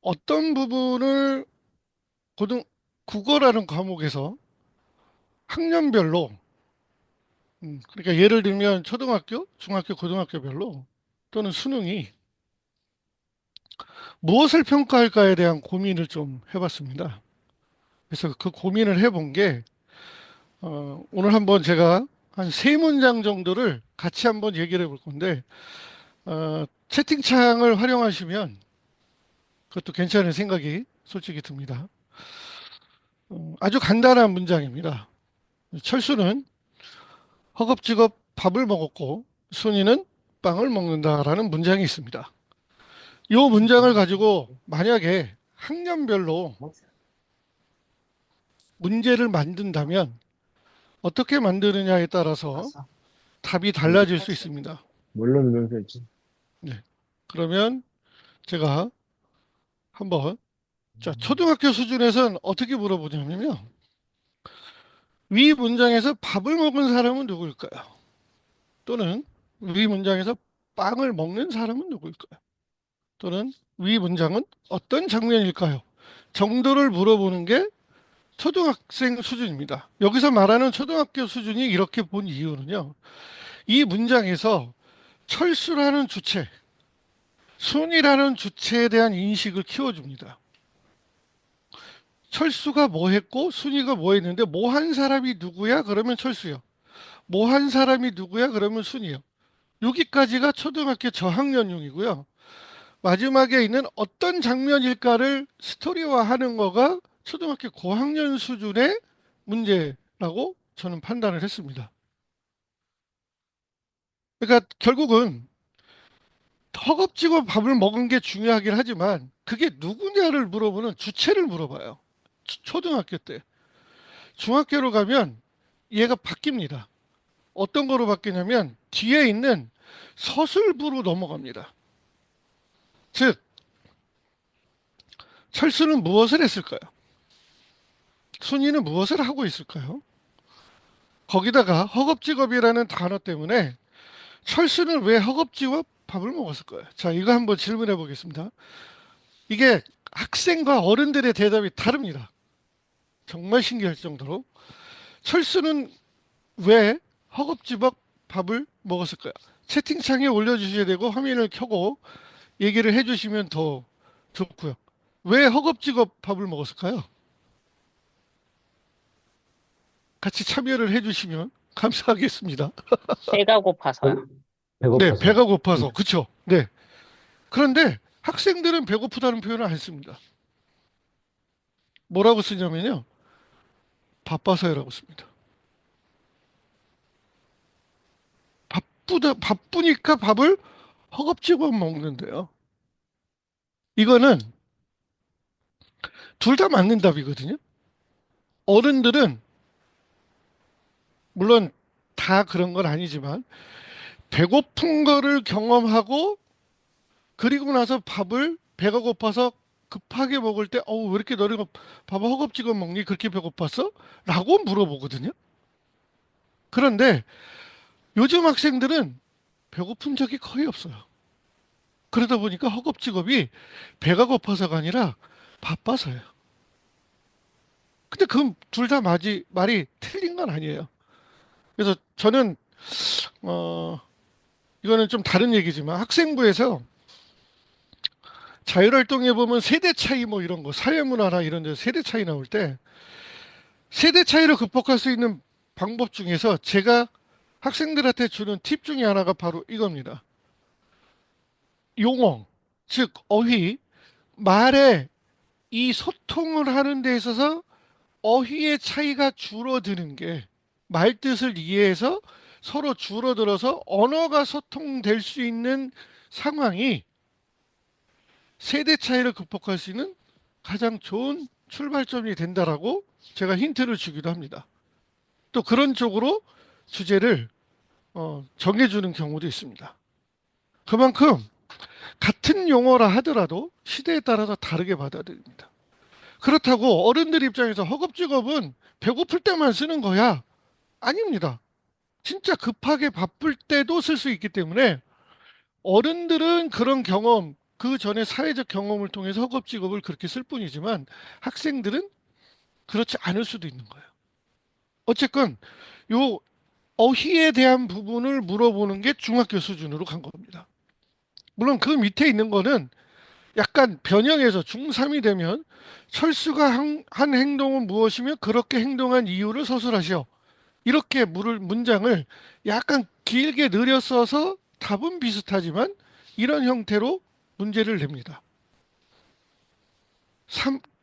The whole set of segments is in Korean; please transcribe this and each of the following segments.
어떤 부분을 고등 국어라는 과목에서 학년별로 그러니까 예를 들면 초등학교, 중학교, 고등학교별로 또는 수능이 무엇을 평가할까에 대한 고민을 좀 해봤습니다. 그래서 그 고민을 해본 게 오늘 한번 제가 한 세 문장 정도를 같이 한번 얘기를 해볼 건데 채팅창을 활용하시면 그것도 괜찮은 생각이 솔직히 듭니다. 아주 간단한 문장입니다. 철수는 허겁지겁 밥을 먹었고 순이는 빵을 먹는다라는 문장이 있습니다. 이 문장을 가지고 만약에 학년별로 문제를 만든다면 어떻게 만드느냐에 따라서 봤어? 답이 이거 달라질 수 탈출. 있습니다. 뭘로 누르면 지 네. 그러면 제가 한번 자, 초등학교 수준에서는 어떻게 물어보냐면요. 위 문장에서 밥을 먹은 사람은 누구일까요? 또는 위 문장에서 빵을 먹는 사람은 누구일까요? 또는 위 문장은 어떤 장면일까요? 정도를 물어보는 게 초등학생 수준입니다. 여기서 말하는 초등학교 수준이 이렇게 본 이유는요. 이 문장에서 철수라는 주체, 순이라는 주체에 대한 인식을 키워줍니다. 철수가 뭐 했고 순이가 뭐 했는데 뭐 한 사람이 누구야? 그러면 철수요. 뭐 한 사람이 누구야? 그러면 순이요. 여기까지가 초등학교 저학년용이고요. 마지막에 있는 어떤 장면일까를 스토리화하는 거가 초등학교 고학년 수준의 문제라고 저는 판단을 했습니다. 그러니까 결국은 허겁지겁 밥을 먹은 게 중요하긴 하지만 그게 누구냐를 물어보는 주체를 물어봐요. 초등학교 때. 중학교로 가면 얘가 바뀝니다. 어떤 거로 바뀌냐면 뒤에 있는 서술부로 넘어갑니다. 즉, 철수는 무엇을 했을까요? 순이는 무엇을 하고 있을까요? 거기다가 허겁지겁이라는 단어 때문에 철수는 왜 허겁지겁 밥을 먹었을까요? 자, 이거 한번 질문해 보겠습니다. 이게 학생과 어른들의 대답이 다릅니다. 정말 신기할 정도로. 철수는 왜 허겁지겁 밥을 먹었을까요? 채팅창에 올려주셔야 되고 화면을 켜고 얘기를 해주시면 더 좋고요. 왜 허겁지겁 밥을 먹었을까요? 같이 참여를 해주시면 감사하겠습니다. 배가 고파서요. 네, 배고파서. 배가 고파서. 그쵸? 네. 그런데 학생들은 배고프다는 표현을 안 씁니다. 뭐라고 쓰냐면요. 바빠서요라고 씁니다. 바쁘니까 밥을 허겁지겁 먹는데요. 이거는 둘 다 맞는 답이거든요. 어른들은 물론 다 그런 건 아니지만 배고픈 거를 경험하고 그리고 나서 밥을 배가 고파서 급하게 먹을 때 어우 왜 이렇게 너네가 밥을 허겁지겁 먹니? 그렇게 배고팠어? 라고 물어보거든요. 그런데 요즘 학생들은 배고픈 적이 거의 없어요. 그러다 보니까 허겁지겁이 배가 고파서가 아니라 바빠서요. 근데 그 둘 다 말이 틀린 건 아니에요. 그래서 저는 어 이거는 좀 다른 얘기지만 학생부에서 자율활동에 보면 세대 차이 뭐 이런 거 사회문화나 이런 데 세대 차이 나올 때 세대 차이를 극복할 수 있는 방법 중에서 제가 학생들한테 주는 팁 중에 하나가 바로 이겁니다. 용어, 즉 어휘, 말에 이 소통을 하는 데 있어서 어휘의 차이가 줄어드는 게 말뜻을 이해해서 서로 줄어들어서 언어가 소통될 수 있는 상황이 세대 차이를 극복할 수 있는 가장 좋은 출발점이 된다라고 제가 힌트를 주기도 합니다. 또 그런 쪽으로 주제를 정해주는 경우도 있습니다. 그만큼 같은 용어라 하더라도 시대에 따라서 다르게 받아들입니다. 그렇다고 어른들 입장에서 허겁지겁은 배고플 때만 쓰는 거야? 아닙니다. 진짜 급하게 바쁠 때도 쓸 수 있기 때문에 어른들은 그런 경험, 그 전에 사회적 경험을 통해서 허겁지겁을 그렇게 쓸 뿐이지만 학생들은 그렇지 않을 수도 있는 거예요. 어쨌건 요 어휘에 대한 부분을 물어보는 게 중학교 수준으로 간 겁니다. 물론 그 밑에 있는 거는 약간 변형해서 중3이 되면 철수가 한 행동은 무엇이며 그렇게 행동한 이유를 서술하시오. 이렇게 물을 문장을 약간 길게 늘려 써서 답은 비슷하지만 이런 형태로 문제를 냅니다.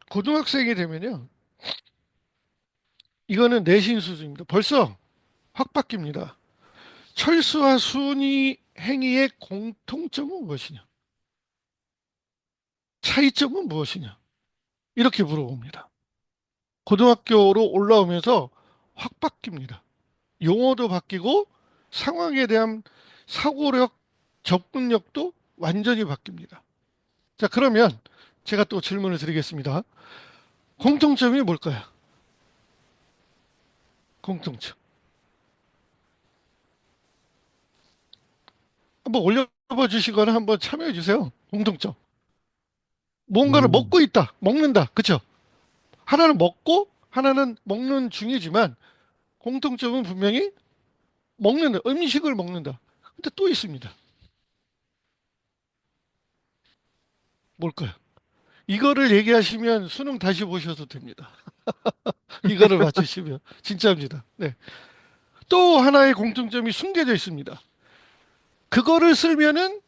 고등학생이 되면요. 이거는 내신 수준입니다. 벌써 확 바뀝니다. 철수와 순이 행위의 공통점은 무엇이냐? 차이점은 무엇이냐? 이렇게 물어봅니다. 고등학교로 올라오면서 확 바뀝니다. 용어도 바뀌고 상황에 대한 사고력, 접근력도 완전히 바뀝니다. 자, 그러면 제가 또 질문을 드리겠습니다. 공통점이 뭘까요? 공통점. 한번 올려봐 주시거나 한번 참여해 주세요. 공통점. 뭔가를 음, 먹고 있다. 먹는다. 그쵸? 하나는 먹고 하나는 먹는 중이지만 공통점은 분명히 먹는다. 음식을 먹는다. 근데 또 있습니다. 뭘까요? 이거를 얘기하시면 수능 다시 보셔도 됩니다. 이거를 맞추시면 진짜입니다. 네. 또 하나의 공통점이 숨겨져 있습니다. 그거를 쓰면은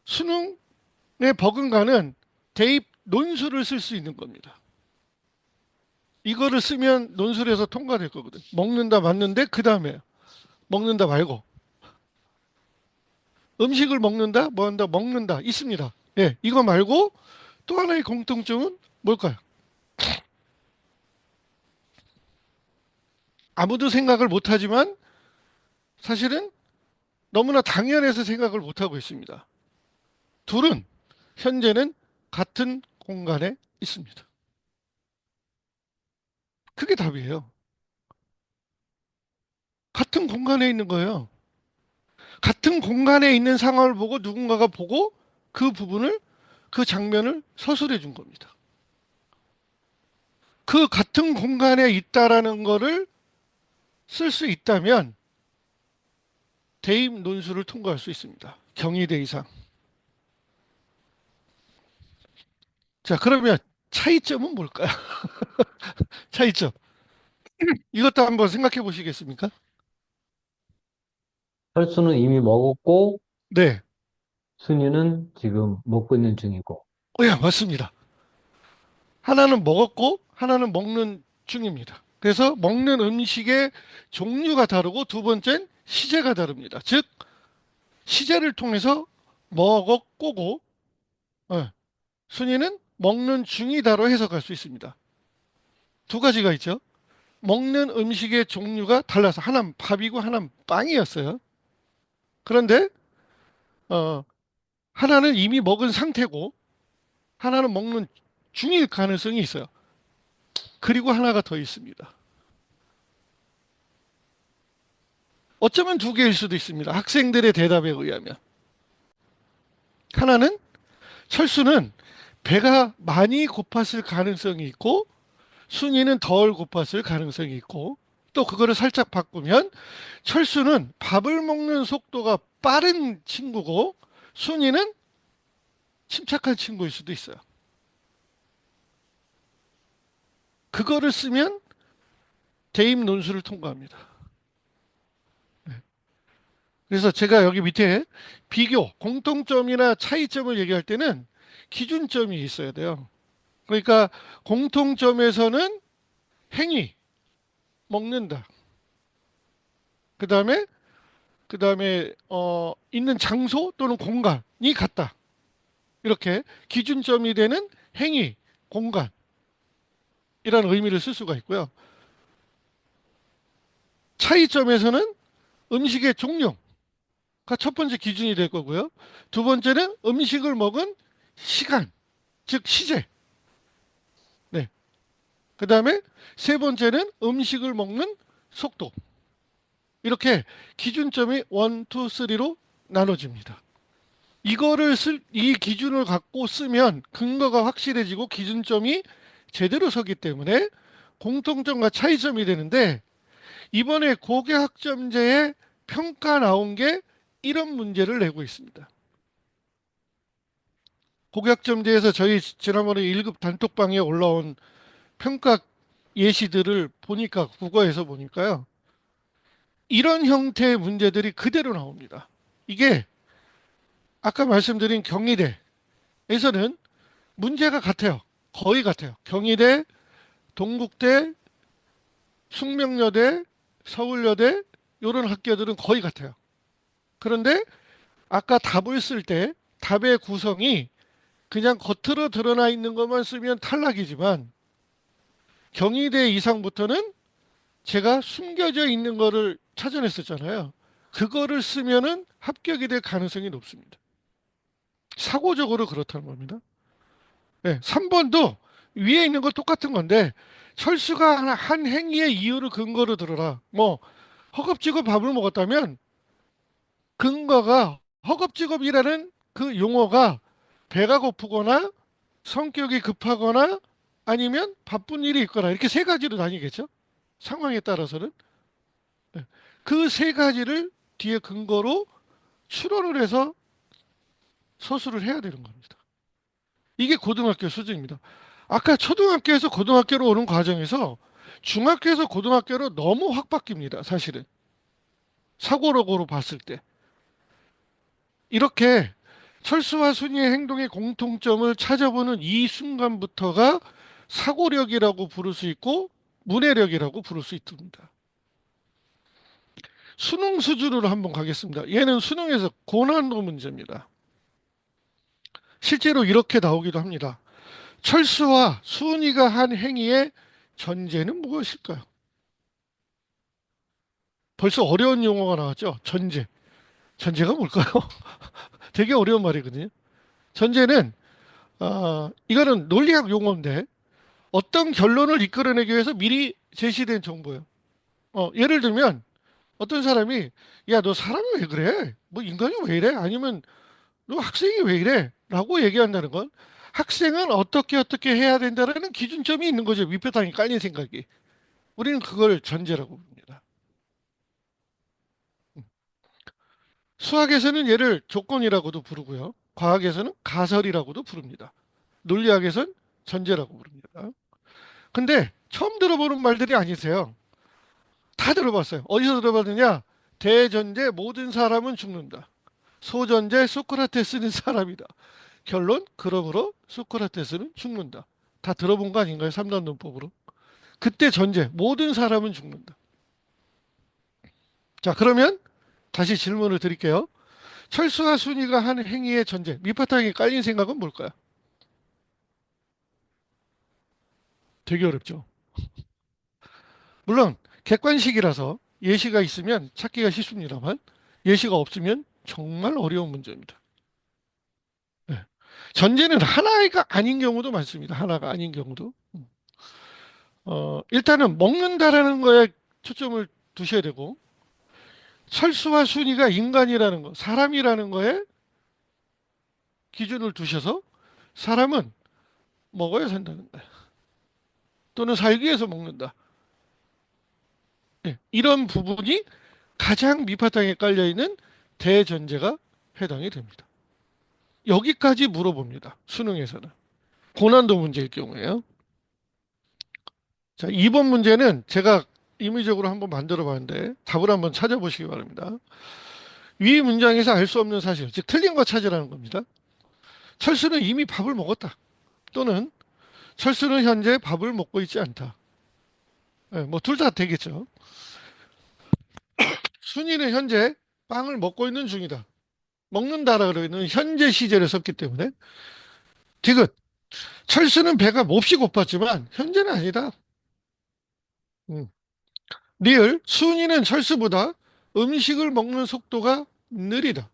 수능에 버금가는 대입 논술을 쓸 수 있는 겁니다. 이거를 쓰면 논술에서 통과될 거거든. 먹는다 맞는데 그 다음에 먹는다 말고 음식을 먹는다 뭐 한다 먹는다 있습니다. 예, 이거 말고 또 하나의 공통점은 뭘까요? 아무도 생각을 못하지만 사실은 너무나 당연해서 생각을 못하고 있습니다. 둘은 현재는 같은 공간에 있습니다. 그게 답이에요. 같은 공간에 있는 거예요. 같은 공간에 있는 상황을 보고 누군가가 보고 그 부분을, 그 장면을 서술해 준 겁니다. 그 같은 공간에 있다라는 거를 쓸 수 있다면 대입 논술을 통과할 수 있습니다. 경희대 이상. 자, 그러면 차이점은 뭘까요? 차이점. 이것도 한번 생각해 보시겠습니까? 철수는 이미 먹었고, 네. 순이는 지금 먹고 있는 중이고. 야, 맞습니다. 하나는 먹었고 하나는 먹는 중입니다. 그래서 먹는 음식의 종류가 다르고 두 번째는 시제가 다릅니다. 즉 시제를 통해서 먹었고고 순위는 먹는 중이다로 해석할 수 있습니다. 두 가지가 있죠. 먹는 음식의 종류가 달라서 하나는 밥이고 하나는 빵이었어요. 그런데 어, 하나는 이미 먹은 상태고 하나는 먹는 중일 가능성이 있어요. 그리고 하나가 더 있습니다. 어쩌면 두 개일 수도 있습니다. 학생들의 대답에 의하면. 하나는 철수는 배가 많이 고팠을 가능성이 있고 순이는 덜 고팠을 가능성이 있고 또 그거를 살짝 바꾸면 철수는 밥을 먹는 속도가 빠른 친구고 순이는 침착한 친구일 수도 있어요. 그거를 쓰면 대입 논술을 통과합니다. 그래서 제가 여기 밑에 비교, 공통점이나 차이점을 얘기할 때는 기준점이 있어야 돼요. 그러니까 공통점에서는 행위, 먹는다. 그다음에 있는 장소 또는 공간이 같다. 이렇게 기준점이 되는 행위, 공간이라는 의미를 쓸 수가 있고요. 차이점에서는 음식의 종류가 첫 번째 기준이 될 거고요. 두 번째는 음식을 먹은 시간, 즉 시제. 네. 그다음에 세 번째는 음식을 먹는 속도. 이렇게 기준점이 1, 2, 3로 나눠집니다. 이 기준을 갖고 쓰면 근거가 확실해지고 기준점이 제대로 서기 때문에 공통점과 차이점이 되는데, 이번에 고교학점제의 평가 나온 게 이런 문제를 내고 있습니다. 고교학점제에서 저희 지난번에 1급 단톡방에 올라온 평가 예시들을 보니까, 국어에서 보니까요, 이런 형태의 문제들이 그대로 나옵니다. 이게 아까 말씀드린 경희대에서는 문제가 같아요. 거의 같아요. 경희대, 동국대, 숙명여대, 서울여대 이런 학교들은 거의 같아요. 그런데 아까 답을 쓸 때 답의 구성이 그냥 겉으로 드러나 있는 것만 쓰면 탈락이지만, 경희대 이상부터는 제가 숨겨져 있는 거를 찾아냈었잖아요. 그거를 쓰면은 합격이 될 가능성이 높습니다. 사고적으로 그렇다는 겁니다. 네, 3번도 위에 있는 거 똑같은 건데, 철수가 한 행위의 이유를 근거로 들어라. 뭐 허겁지겁 밥을 먹었다면 근거가, 허겁지겁이라는 그 용어가 배가 고프거나 성격이 급하거나 아니면 바쁜 일이 있거나, 이렇게 세 가지로 나뉘겠죠. 상황에 따라서는. 그 세 가지를 뒤에 근거로 추론을 해서 서술을 해야 되는 겁니다. 이게 고등학교 수준입니다. 아까 초등학교에서 고등학교로 오는 과정에서 중학교에서 고등학교로 너무 확 바뀝니다. 사실은. 사고력으로 봤을 때. 이렇게 철수와 순이의 행동의 공통점을 찾아보는 이 순간부터가 사고력이라고 부를 수 있고 문해력이라고 부를 수 있습니다. 수능 수준으로 한번 가겠습니다. 얘는 수능에서 고난도 문제입니다. 실제로 이렇게 나오기도 합니다. 철수와 순이가 한 행위의 전제는 무엇일까요? 벌써 어려운 용어가 나왔죠? 전제. 전제가 뭘까요? 되게 어려운 말이거든요. 전제는 이거는 논리학 용어인데, 어떤 결론을 이끌어내기 위해서 미리 제시된 정보예요. 예를 들면 어떤 사람이, 야, 너 사람이 왜 그래? 뭐 인간이 왜 이래? 아니면 너 학생이 왜 이래? 라고 얘기한다는 건, 학생은 어떻게 해야 된다라는 기준점이 있는 거죠. 밑바탕에 깔린 생각이. 우리는 그걸 전제라고 부릅니다. 수학에서는 얘를 조건이라고도 부르고요. 과학에서는 가설이라고도 부릅니다. 논리학에서는 전제라고 부릅니다. 근데 처음 들어보는 말들이 아니세요. 다 들어봤어요. 어디서 들어봤느냐? 대전제 모든 사람은 죽는다. 소전제 소크라테스는 사람이다. 결론, 그러므로 소크라테스는 죽는다. 다 들어본 거 아닌가요? 3단 논법으로. 그때 전제 모든 사람은 죽는다. 자, 그러면 다시 질문을 드릴게요. 철수와 순이가 한 행위의 전제, 밑바탕에 깔린 생각은 뭘까요? 되게 어렵죠. 물론 객관식이라서 예시가 있으면 찾기가 쉽습니다만, 예시가 없으면 정말 어려운 문제입니다. 네. 전제는 하나가 아닌 경우도 많습니다. 하나가 아닌 경우도. 일단은 먹는다라는 거에 초점을 두셔야 되고, 철수와 순이가 인간이라는 거, 사람이라는 거에 기준을 두셔서, 사람은 먹어야 산다는 거야. 또는 살기 위해서 먹는다. 네. 이런 부분이 가장 밑바탕에 깔려있는 대전제가 해당이 됩니다. 여기까지 물어봅니다. 수능에서는. 고난도 문제일 경우에요. 자, 2번 문제는 제가 임의적으로 한번 만들어 봤는데 답을 한번 찾아보시기 바랍니다. 위 문장에서 알 수 없는 사실, 즉 틀린 거 찾으라는 겁니다. 철수는 이미 밥을 먹었다. 또는 철수는 현재 밥을 먹고 있지 않다. 뭐 둘 다 되겠죠. 순이는 현재 빵을 먹고 있는 중이다. 먹는다라 그러는 현재 시제를 썼기 때문에. 디귿. 철수는 배가 몹시 고팠지만 현재는 아니다. 음. 리을. 순이는 철수보다 음식을 먹는 속도가 느리다.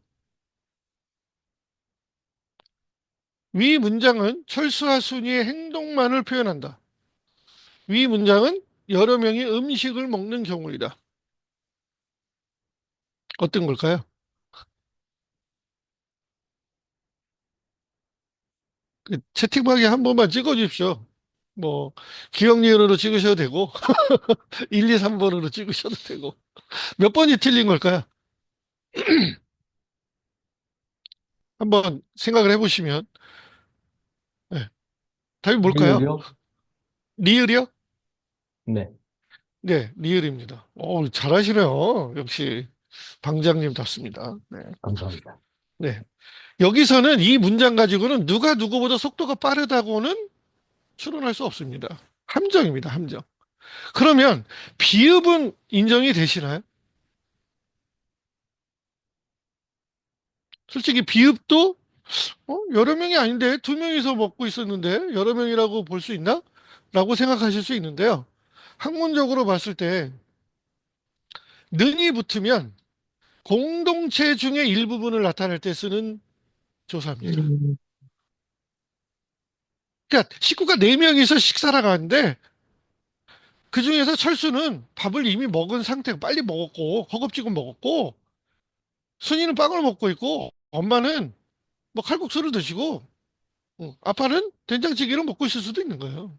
위 문장은 철수와 순이의 행동만을 표현한다. 위 문장은 여러 명이 음식을 먹는 경우이다. 어떤 걸까요? 그 채팅방에 한 번만 찍어주십시오. 뭐, 기억 니은으로 찍으셔도 되고, 1, 2, 3번으로 찍으셔도 되고. 몇 번이 틀린 걸까요? 한번 생각을 해보시면, 네. 답이 뭘까요? 리을요? 리을이요? 네, 네, 리을입니다. 잘하시네요. 역시 방장님답습니다. 네. 감사합니다. 네. 여기서는 이 문장 가지고는 누가 누구보다 속도가 빠르다고는 추론할 수 없습니다. 함정입니다, 함정. 그러면 비읍은 인정이 되시나요? 솔직히 비읍도 여러 명이 아닌데 두 명이서 먹고 있었는데 여러 명이라고 볼 수 있나? 라고 생각하실 수 있는데요. 학문적으로 봤을 때 는이 붙으면 공동체 중의 일부분을 나타낼 때 쓰는 조사입니다. 음, 그러니까 식구가 네명이서 식사를 가는데 그중에서 철수는 밥을 이미 먹은 상태고 빨리 먹었고 허겁지겁 먹었고 순이는 빵을 먹고 있고 엄마는 뭐 칼국수를 드시고 아빠는 된장찌개를 먹고 있을 수도 있는 거예요.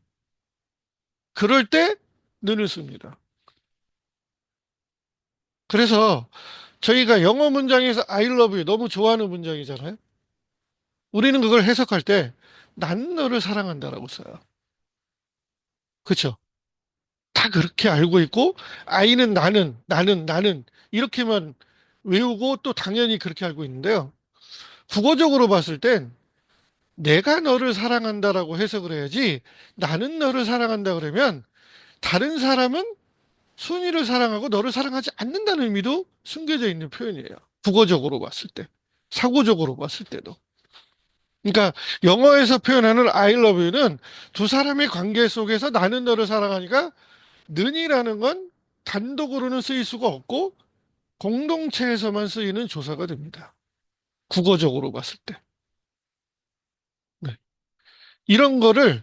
그럴 때 는을 씁니다. 그래서 저희가 영어 문장에서 I love you 너무 좋아하는 문장이잖아요. 우리는 그걸 해석할 때 난 너를 사랑한다라고 써요. 그렇죠? 다 그렇게 알고 있고 I는 나는 이렇게만 외우고 또 당연히 그렇게 알고 있는데요. 국어적으로 봤을 땐 내가 너를 사랑한다라고 해석을 해야지 나는 너를 사랑한다 그러면 다른 사람은 순위를 사랑하고 너를 사랑하지 않는다는 의미도 숨겨져 있는 표현이에요. 국어적으로 봤을 때. 사고적으로 봤을 때도. 그러니까 영어에서 표현하는 I love you는 두 사람의 관계 속에서 나는 너를 사랑하니까 는이라는 건 단독으로는 쓰일 수가 없고 공동체에서만 쓰이는 조사가 됩니다. 국어적으로 봤을 때. 네. 이런 거를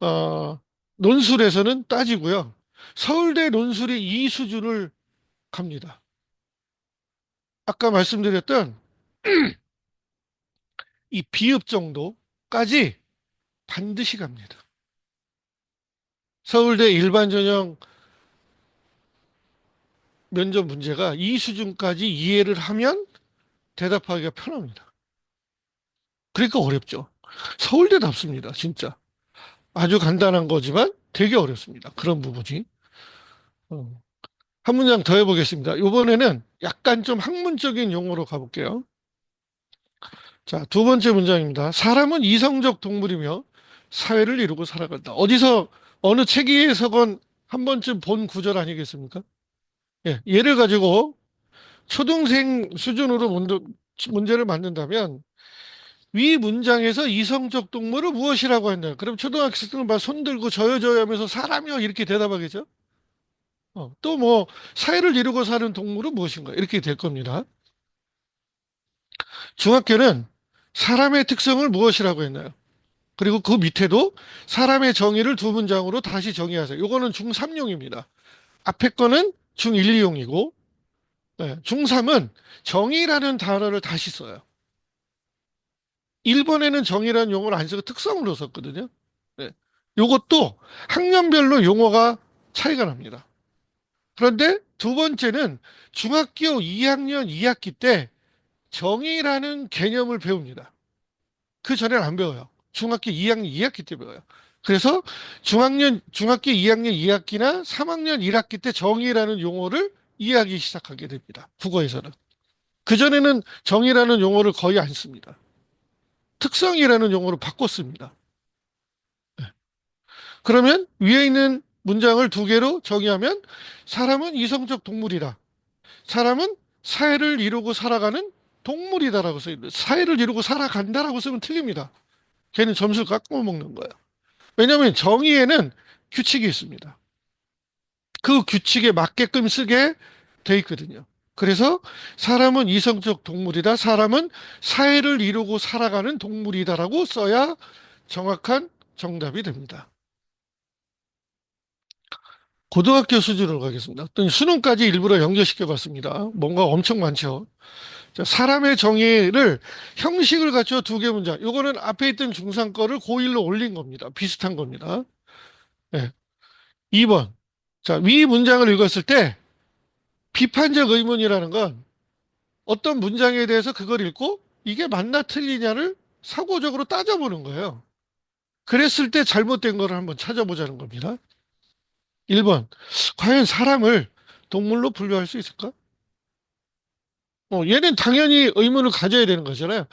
어, 논술에서는 따지고요. 서울대 논술이 이 수준을 갑니다. 아까 말씀드렸던 이 비읍 정도까지 반드시 갑니다. 서울대 일반 전형 면접 문제가 이 수준까지 이해를 하면 대답하기가 편합니다. 그러니까 어렵죠. 서울대답습니다, 진짜. 아주 간단한 거지만 되게 어렵습니다. 그런 부분이. 어. 한 문장 더 해보겠습니다. 이번에는 약간 좀 학문적인 용어로 가볼게요. 자, 두 번째 문장입니다. 사람은 이성적 동물이며 사회를 이루고 살아간다. 어디서 어느 책에서건 한 번쯤 본 구절 아니겠습니까? 예, 예를 가지고 초등생 수준으로 문제를 만든다면 위 문장에서 이성적 동물은 무엇이라고 한다. 그럼 초등학생들은 막 손 들고 저요 하면서 사람이요 이렇게 대답하겠죠. 또 뭐 사회를 이루고 사는 동물은 무엇인가 이렇게 될 겁니다. 중학교는 사람의 특성을 무엇이라고 했나요? 그리고 그 밑에도 사람의 정의를 두 문장으로 다시 정의하세요. 요거는 중3용입니다. 앞에 거는 중1, 2용이고 중3은 정의라는 단어를 다시 써요. 1번에는 정의라는 용어를 안 쓰고 특성으로 썼거든요. 네. 요것도 학년별로 용어가 차이가 납니다. 그런데 두 번째는 중학교 2학년 2학기 때 정의라는 개념을 배웁니다. 그 전에는 안 배워요. 중학교 2학년 2학기 때 배워요. 그래서 중학교 2학년 2학기나 3학년 1학기 때 정의라는 용어를 이해하기 시작하게 됩니다. 국어에서는. 그전에는 정의라는 용어를 거의 안 씁니다. 특성이라는 용어로 바꿨습니다. 그러면 위에 있는 문장을 두 개로 정의하면 사람은 이성적 동물이다. 사람은 사회를 이루고 살아가는 동물이다라고 써있는데 사회를 이루고 살아간다라고 쓰면 틀립니다. 걔는 점수를 깎고 먹는 거예요. 왜냐하면 정의에는 규칙이 있습니다. 그 규칙에 맞게끔 쓰게 돼 있거든요. 그래서 사람은 이성적 동물이다. 사람은 사회를 이루고 살아가는 동물이다라고 써야 정확한 정답이 됩니다. 고등학교 수준으로 가겠습니다. 어떤 수능까지 일부러 연결시켜 봤습니다. 뭔가 엄청 많죠. 자, 사람의 정의를 형식을 갖춰 두 개 문장. 요거는 앞에 있던 중상 거를 고1로 올린 겁니다. 비슷한 겁니다. 네. 2번. 자, 위 문장을 읽었을 때 비판적 의문이라는 건 어떤 문장에 대해서 그걸 읽고 이게 맞나 틀리냐를 사고적으로 따져보는 거예요. 그랬을 때 잘못된 거를 한번 찾아보자는 겁니다. 1번. 과연 사람을 동물로 분류할 수 있을까? 얘는 당연히 의문을 가져야 되는 거잖아요.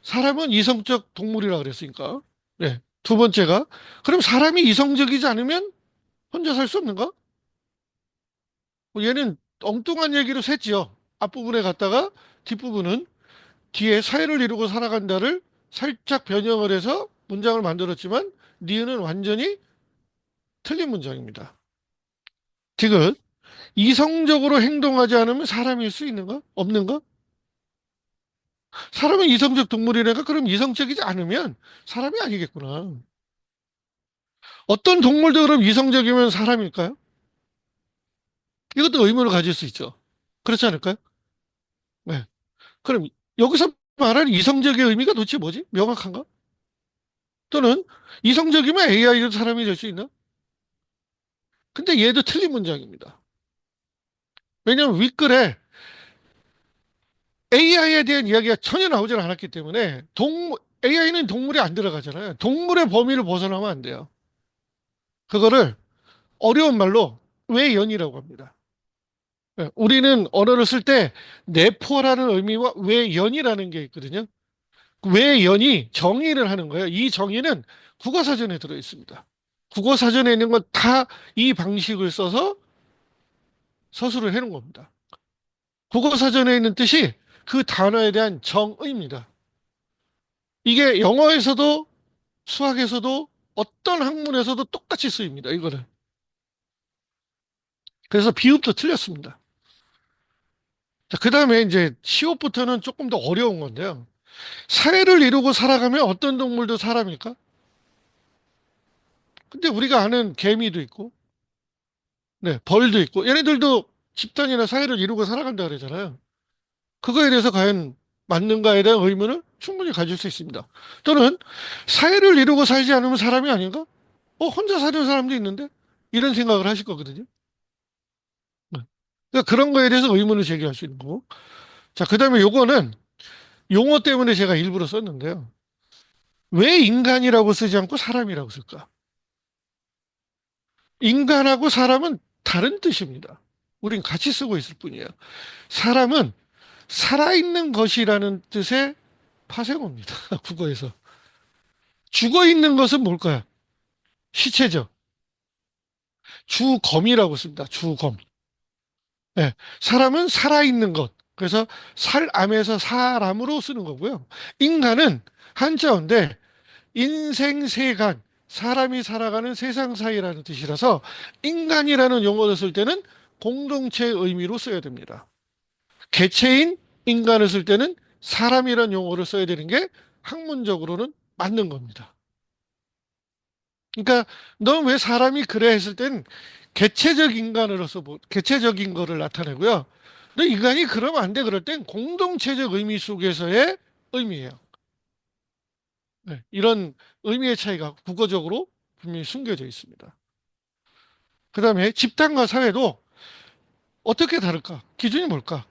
사람은 이성적 동물이라 그랬으니까. 네. 두 번째가, 그럼 사람이 이성적이지 않으면 혼자 살 수 없는가? 얘는 엉뚱한 얘기로 샜지요. 앞부분에 갔다가 뒷부분은 뒤에 사회를 이루고 살아간다를 살짝 변형을 해서 문장을 만들었지만 니은은 완전히 틀린 문장입니다. 디귿, 이성적으로 행동하지 않으면 사람일 수 있는가? 없는가? 사람은 이성적 동물이라니까 그럼 이성적이지 않으면 사람이 아니겠구나. 어떤 동물도 그럼 이성적이면 사람일까요? 이것도 의문을 가질 수 있죠. 그렇지 않을까요? 네. 그럼 여기서 말하는 이성적의 의미가 도대체 뭐지? 명확한가? 또는 이성적이면 AI도 사람이 될 수 있나? 근데 얘도 틀린 문장입니다. 왜냐하면 윗글에 AI에 대한 이야기가 전혀 나오질 않았기 때문에 AI는 동물에 안 들어가잖아요. 동물의 범위를 벗어나면 안 돼요. 그거를 어려운 말로 외연이라고 합니다. 예, 우리는 언어를 쓸 때 내포라는 의미와 외연이라는 게 있거든요. 외연이 정의를 하는 거예요. 이 정의는 국어사전에 들어 있습니다. 국어사전에 있는 건 다 이 방식을 써서 서술을 해놓은 겁니다. 국어사전에 있는 뜻이 그 단어에 대한 정의입니다. 이게 영어에서도 수학에서도 어떤 학문에서도 똑같이 쓰입니다. 이거는. 그래서 비읍도 틀렸습니다. 자, 그 다음에 이제 시옷부터는 조금 더 어려운 건데요. 사회를 이루고 살아가면 어떤 동물도 사람일까? 근데 우리가 아는 개미도 있고, 네, 벌도 있고, 얘네들도 집단이나 사회를 이루고 살아간다 그러잖아요. 그거에 대해서 과연 맞는가에 대한 의문을 충분히 가질 수 있습니다. 또는 사회를 이루고 살지 않으면 사람이 아닌가? 혼자 사는 사람도 있는데? 이런 생각을 하실 거거든요. 네. 그러니까 그런 거에 대해서 의문을 제기할 수 있는 거고. 자, 그 다음에 요거는 용어 때문에 제가 일부러 썼는데요. 왜 인간이라고 쓰지 않고 사람이라고 쓸까? 인간하고 사람은 다른 뜻입니다. 우린 같이 쓰고 있을 뿐이에요. 사람은 살아있는 것이라는 뜻의 파생어입니다. 국어에서. 죽어 있는 것은 뭘까요? 시체죠. 주검이라고 씁니다. 주검. 네. 사람은 살아있는 것. 그래서 살암에서 사람으로 쓰는 거고요. 인간은 한자어인데 인생세간, 사람이 살아가는 세상 사이라는 뜻이라서 인간이라는 용어를 쓸 때는 공동체의 의미로 써야 됩니다. 개체인 인간을 쓸 때는 사람이라는 용어를 써야 되는 게 학문적으로는 맞는 겁니다. 그러니까 너 왜 사람이 그래 했을 땐 개체적 인간으로서 개체적인 거를 나타내고요. 너 인간이 그러면 안 돼 그럴 땐 공동체적 의미 속에서의 의미예요. 네, 이런 의미의 차이가 국어적으로 분명히 숨겨져 있습니다. 그 다음에 집단과 사회도 어떻게 다를까? 기준이 뭘까?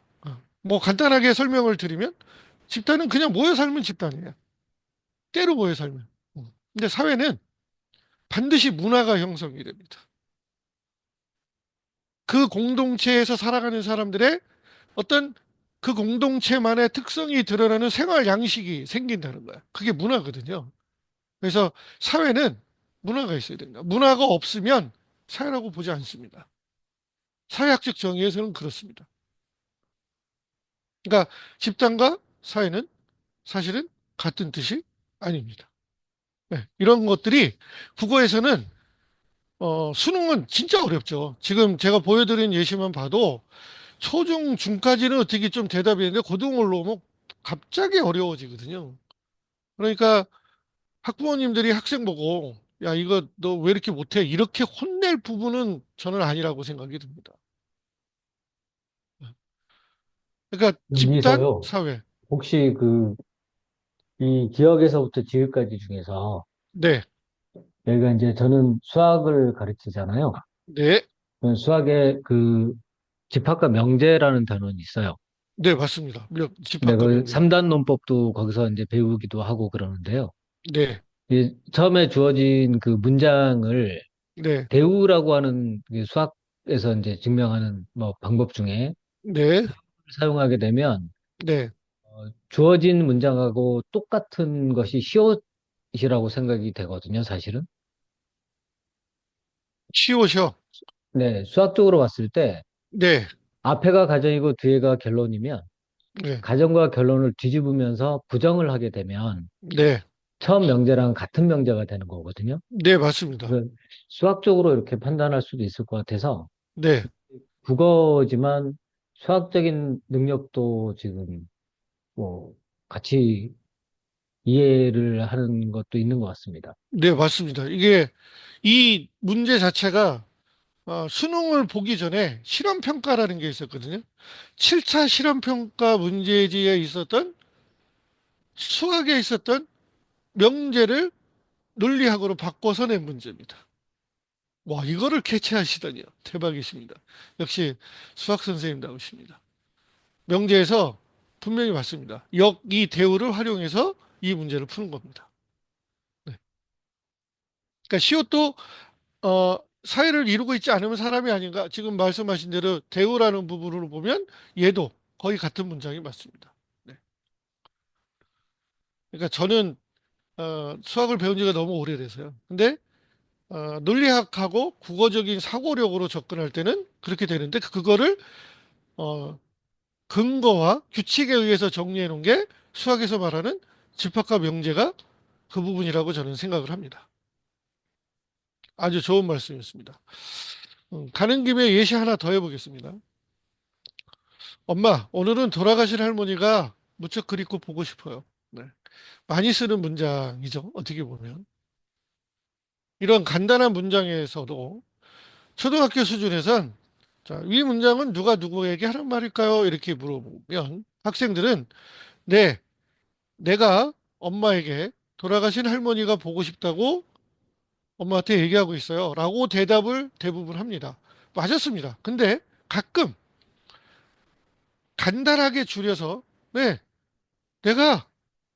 뭐 간단하게 설명을 드리면 집단은 그냥 모여 살면 집단이에요. 때로 모여 살면. 근데 사회는 반드시 문화가 형성이 됩니다. 그 공동체에서 살아가는 사람들의 어떤 그 공동체만의 특성이 드러나는 생활 양식이 생긴다는 거야. 그게 문화거든요. 그래서 사회는 문화가 있어야 된다. 문화가 없으면 사회라고 보지 않습니다. 사회학적 정의에서는 그렇습니다. 그러니까 집단과 사회는 사실은 같은 뜻이 아닙니다. 네, 이런 것들이 국어에서는 수능은 진짜 어렵죠. 지금 제가 보여드린 예시만 봐도 초중 중까지는 어떻게 좀 대답이 되는데 고등 올라오면 갑자기 어려워지거든요. 그러니까 학부모님들이 학생 보고 야 이거 너 왜 이렇게 못해? 이렇게 혼낼 부분은 저는 아니라고 생각이 듭니다. 그러니까 집단, 여기서요, 사회. 혹시 이 기억에서부터 지읒까지 중에서, 네, 여기가 이제 저는 수학을 가르치잖아요. 네, 수학에 집합과 명제라는 단원이 있어요. 네, 맞습니다. 근데 집합과 그 명제. 3단 논법도 거기서 이제 배우기도 하고 그러는데요. 네, 처음에 주어진 그 문장을 네, 대우라고 하는 그 수학에서 이제 증명하는 뭐 방법 중에 네, 사용하게 되면 네. 주어진 문장하고 똑같은 것이 시옷이라고 생각이 되거든요, 사실은. 치오셔. 네, 수학적으로 봤을 때 네, 앞에가 가정이고 뒤에가 결론이면 네, 가정과 결론을 뒤집으면서 부정을 하게 되면 네, 처음 명제랑 같은 명제가 되는 거거든요. 네, 맞습니다. 그래서 수학적으로 이렇게 판단할 수도 있을 것 같아서 네, 국어지만 수학적인 능력도 지금 뭐 같이 이해를 하는 것도 있는 것 같습니다. 네, 맞습니다. 이게 이 문제 자체가 수능을 보기 전에 실험평가라는 게 있었거든요. 7차 실험평가 문제지에 있었던 수학에 있었던 명제를 논리학으로 바꿔서 낸 문제입니다. 와, 이거를 캐치하시다니요. 대박이십니다. 역시 수학 선생님다우십니다. 명제에서 분명히 맞습니다. 이 대우를 활용해서 이 문제를 푸는 겁니다. 네. 그러니까 시옷도 사회를 이루고 있지 않으면 사람이 아닌가? 지금 말씀하신 대로 대우라는 부분으로 보면 얘도 거의 같은 문장이 맞습니다. 네. 그러니까 저는 수학을 배운 지가 너무 오래돼서요. 근데 논리학하고 국어적인 사고력으로 접근할 때는 그렇게 되는데 그거를 어, 근거와 규칙에 의해서 정리해 놓은 게 수학에서 말하는 집합과 명제가 그 부분이라고 저는 생각을 합니다. 아주 좋은 말씀이었습니다. 가는 김에 예시 하나 더 해보겠습니다. 엄마, 오늘은 돌아가신 할머니가 무척 그립고 보고 싶어요. 네. 많이 쓰는 문장이죠. 어떻게 보면. 이런 간단한 문장에서도 초등학교 수준에선 자, 이 문장은 누가 누구에게 하는 말일까요? 이렇게 물어보면 학생들은 네, 내가 엄마에게 돌아가신 할머니가 보고 싶다고 엄마한테 얘기하고 있어요. 라고 대답을 대부분 합니다. 맞았습니다. 근데 가끔 간단하게 줄여서 네, 내가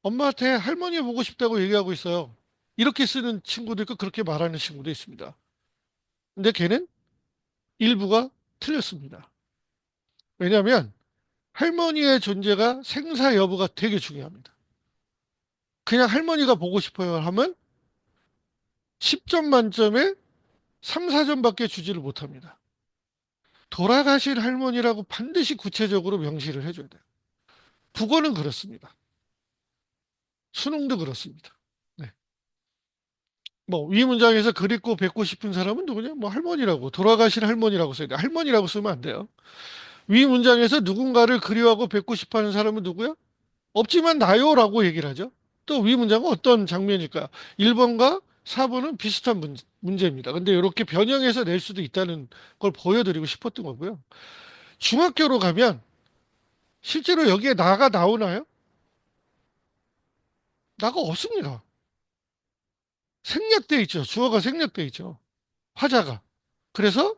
엄마한테 할머니 보고 싶다고 얘기하고 있어요. 이렇게 쓰는 친구도 있고 그렇게 말하는 친구도 있습니다. 근데 걔는 일부가 틀렸습니다. 왜냐하면 할머니의 존재가 생사 여부가 되게 중요합니다. 그냥 할머니가 보고 싶어요 하면 10점 만점에 3, 4점밖에 주지를 못합니다. 돌아가신 할머니라고 반드시 구체적으로 명시를 해줘야 돼요. 국어는 그렇습니다. 수능도 그렇습니다. 네. 뭐, 위 문장에서 그립고 뵙고 싶은 사람은 누구냐? 뭐, 할머니라고, 돌아가신 할머니라고 써야 돼. 할머니라고 쓰면 안 돼요. 위 문장에서 누군가를 그리워하고 뵙고 싶어 하는 사람은 누구야? 없지만 나요라고 얘기를 하죠. 또 위 문장은 어떤 장면일까요? 1번과 4번은 비슷한 문제입니다. 근데 이렇게 변형해서 낼 수도 있다는 걸 보여드리고 싶었던 거고요. 중학교로 가면 실제로 여기에 나가 나오나요? 나가 없습니다. 생략돼 있죠. 주어가 생략돼 있죠. 화자가. 그래서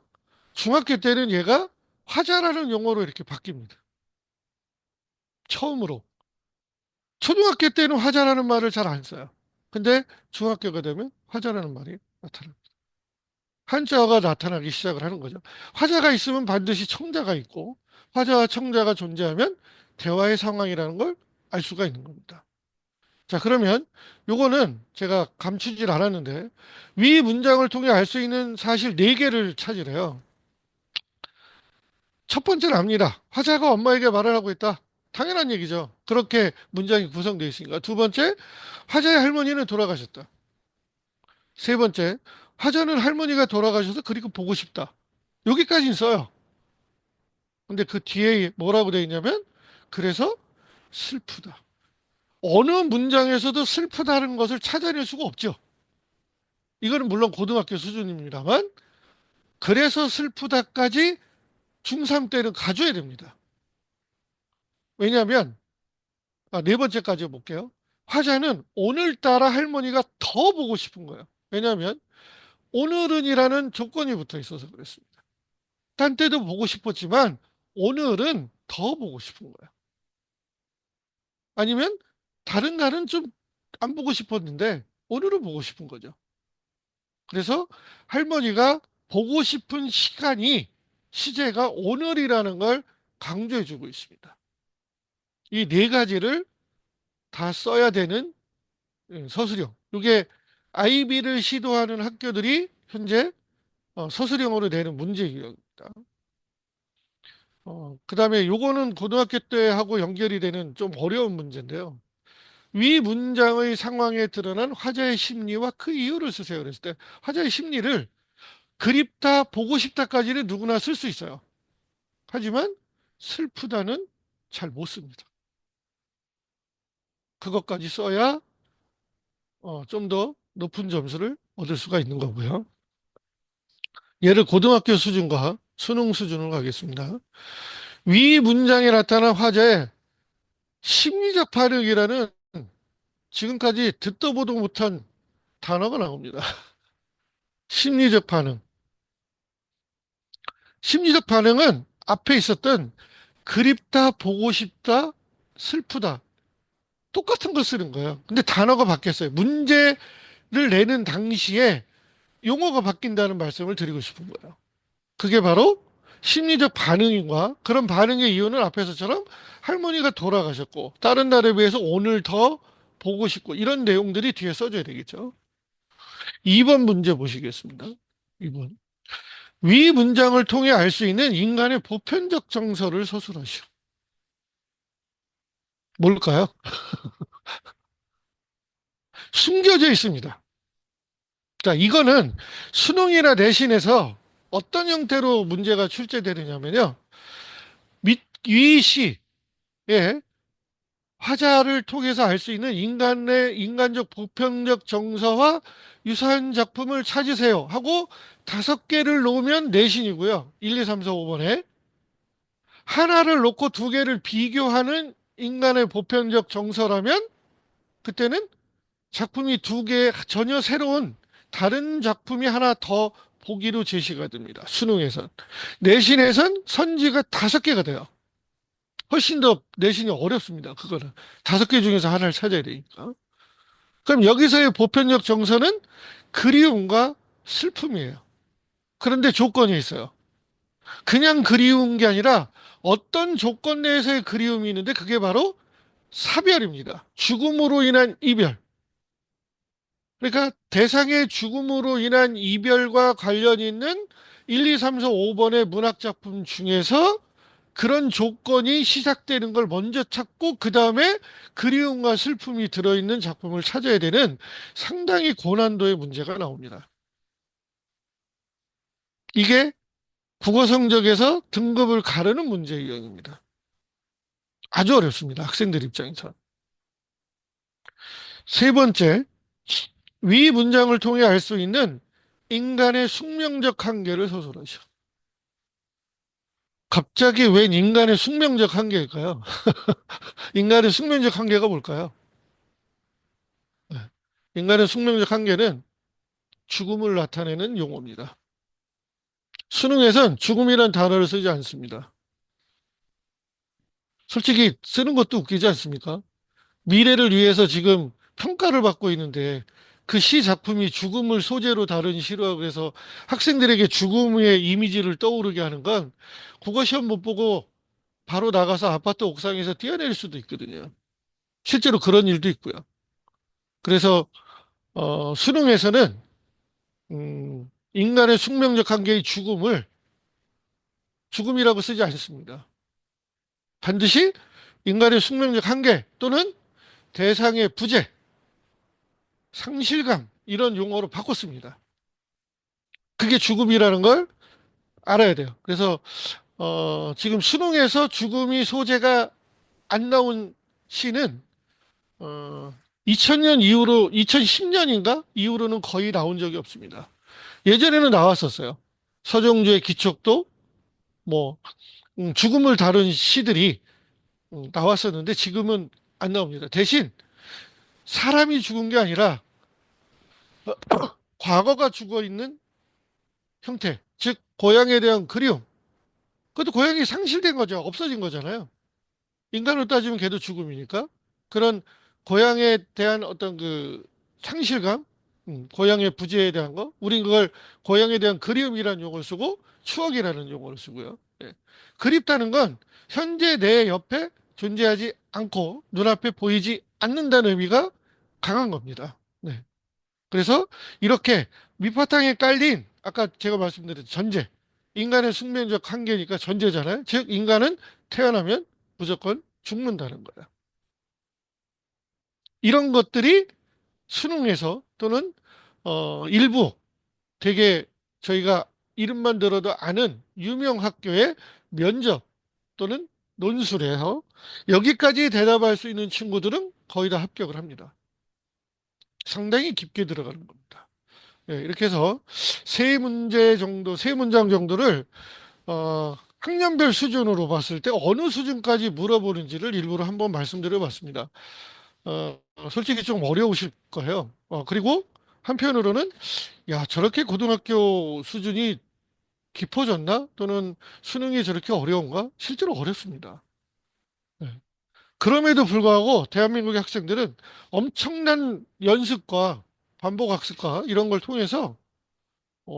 중학교 때는 얘가 화자라는 용어로 이렇게 바뀝니다. 처음으로. 초등학교 때는 화자라는 말을 잘 안 써요. 근데 중학교가 되면 화자라는 말이 나타납니다. 한자어가 나타나기 시작을 하는 거죠. 화자가 있으면 반드시 청자가 있고 화자와 청자가 존재하면 대화의 상황이라는 걸 알 수가 있는 겁니다. 자, 그러면 요거는 제가 감추질 않았는데 위 문장을 통해 알 수 있는 사실 네개를 찾으래요. 첫 번째는 압니다. 화자가 엄마에게 말을 하고 있다. 당연한 얘기죠. 그렇게 문장이 구성되어 있으니까. 두 번째, 화자의 할머니는 돌아가셨다. 세 번째, 화자는 할머니가 돌아가셔서 그리고 보고 싶다. 여기까지는 써요. 근데 그 뒤에 뭐라고 되어 있냐면, 그래서 슬프다. 어느 문장에서도 슬프다는 것을 찾아낼 수가 없죠. 이거는 물론 고등학교 수준입니다만, 그래서 슬프다까지 중3 때는 가져야 됩니다. 왜냐하면 네 번째까지 볼게요. 화자는 오늘따라 할머니가 더 보고 싶은 거예요. 왜냐하면 오늘은이라는 조건이 붙어 있어서 그랬습니다. 딴 때도 보고 싶었지만 오늘은 더 보고 싶은 거예요. 아니면 다른 날은 좀 안 보고 싶었는데 오늘은 보고 싶은 거죠. 그래서 할머니가 보고 싶은 시제가 오늘이라는 걸 강조해 주고 있습니다. 이 네 가지를 다 써야 되는 서술형. 이게 IB를 시도하는 학교들이 현재 서술형으로 내는 문제 유형입니다. 그다음에 요거는 고등학교 때 하고 연결이 되는 좀 어려운 문제인데요. 위 문장의 상황에 드러난 화자의 심리와 그 이유를 쓰세요. 그랬을 때 화자의 심리를 그립다, 보고 싶다까지는 누구나 쓸 수 있어요. 하지만 슬프다는 잘 못 씁니다. 그것까지 써야 좀 더 높은 점수를 얻을 수가 있는 거고요. 얘를 고등학교 수준과 수능 수준으로 가겠습니다. 위 문장에 나타난 화자의 심리적 반응이라는 지금까지 듣도 보도 못한 단어가 나옵니다. 심리적 반응. 심리적 반응은 앞에 있었던 그립다, 보고 싶다, 슬프다. 똑같은 걸 쓰는 거예요. 근데 단어가 바뀌었어요. 문제를 내는 당시에 용어가 바뀐다는 말씀을 드리고 싶은 거예요. 그게 바로 심리적 반응인과 그런 반응의 이유는 앞에서처럼 할머니가 돌아가셨고 다른 날에 비해서 오늘 더 보고 싶고 이런 내용들이 뒤에 써줘야 되겠죠. 2번 문제 보시겠습니다. 2번. 위 문장을 통해 알 수 있는 인간의 보편적 정서를 서술하시오. 뭘까요? 숨겨져 있습니다. 자, 이거는 수능이나 내신에서 어떤 형태로 문제가 출제되느냐면요. 위시, 예, 화자를 통해서 알 수 있는 인간의 인간적 보편적 정서와 유사한 작품을 찾으세요 하고 5개를 놓으면 내신이고요. 1, 2, 3, 4, 5번에 하나를 놓고 2개를 비교하는 인간의 보편적 정서라면 그때는 작품이 2개 전혀 새로운 다른 작품이 하나 더 보기로 제시가 됩니다. 수능에선. 내신에선 선지가 5개가 돼요. 훨씬 더 내신이 어렵습니다. 그거는. 5개 중에서 하나를 찾아야 되니까. 그럼 여기서의 보편적 정서는 그리움과 슬픔이에요. 그런데 조건이 있어요. 그냥 그리운 게 아니라 어떤 조건 내에서의 그리움이 있는데 그게 바로 사별입니다. 죽음으로 인한 이별. 그러니까 대상의 죽음으로 인한 이별과 관련 있는 1, 2, 3, 4, 5번의 문학작품 중에서 그런 조건이 시작되는 걸 먼저 찾고 그 다음에 그리움과 슬픔이 들어있는 작품을 찾아야 되는 상당히 고난도의 문제가 나옵니다. 이게 국어 성적에서 등급을 가르는 문제 유형입니다. 아주 어렵습니다. 학생들 입장에서. 세 번째, 위 문장을 통해 알 수 있는 인간의 숙명적 한계를 서술하시오. 갑자기 웬 인간의 숙명적 한계일까요? 인간의 숙명적 한계가 뭘까요? 네. 인간의 숙명적 한계는 죽음을 나타내는 용어입니다. 수능에선 죽음이란 단어를 쓰지 않습니다. 솔직히 쓰는 것도 웃기지 않습니까? 미래를 위해서 지금 평가를 받고 있는데 그 시 작품이 죽음을 소재로 다룬 시라고 해서 학생들에게 죽음의 이미지를 떠오르게 하는 건 국어 시험 못 보고 바로 나가서 아파트 옥상에서 뛰어내릴 수도 있거든요. 실제로 그런 일도 있고요. 그래서 수능에서는 인간의 숙명적 한계의 죽음이라고 쓰지 않습니다. 반드시 인간의 숙명적 한계 또는 대상의 부재, 상실감 이런 용어로 바꿨습니다. 그게 죽음이라는 걸 알아야 돼요. 그래서 지금 수능에서 죽음이 소재가 안 나온 시는 2000년 이후로 2010년인가 이후로는 거의 나온 적이 없습니다. 예전에는 나왔었어요. 서정주의 기척도 뭐 죽음을 다룬 시들이 나왔었는데 지금은 안 나옵니다. 대신 사람이 죽은 게 아니라 과거가 죽어 있는 형태, 즉 고향에 대한 그리움. 그것도 고향이 상실된 거죠. 없어진 거잖아요. 인간으로 따지면 걔도 죽음이니까 그런 고향에 대한 어떤 그 상실감, 고향의 부재에 대한 거, 우린 그걸 고향에 대한 그리움이라는 용어를 쓰고 추억이라는 용어를 쓰고요. 예. 그립다는 건 현재 내 옆에 존재하지 않고 눈앞에 보이지 않는다는 의미가 강한 겁니다. 네. 그래서 이렇게 밑바탕에 깔린 아까 제가 말씀드린 전제, 인간의 숙명적 한계니까 전제잖아요. 즉 인간은 태어나면 무조건 죽는다는 거야. 이런 것들이 수능에서 또는 일부 되게 저희가 이름만 들어도 아는 유명 학교의 면접 또는 논술에서 여기까지 대답할 수 있는 친구들은 거의 다 합격을 합니다. 상당히 깊게 들어가는 겁니다. 예, 이렇게 해서 세 문제 정도, 세 문장 정도를 학년별 수준으로 봤을 때 어느 수준까지 물어보는지를 일부러 한번 말씀드려 봤습니다. 솔직히 좀 어려우실 거예요. 그리고 한편으로는 야, 저렇게 고등학교 수준이 깊어졌나? 또는 수능이 저렇게 어려운가? 실제로 어렵습니다. 네. 그럼에도 불구하고 대한민국의 학생들은 엄청난 연습과 반복 학습과 이런 걸 통해서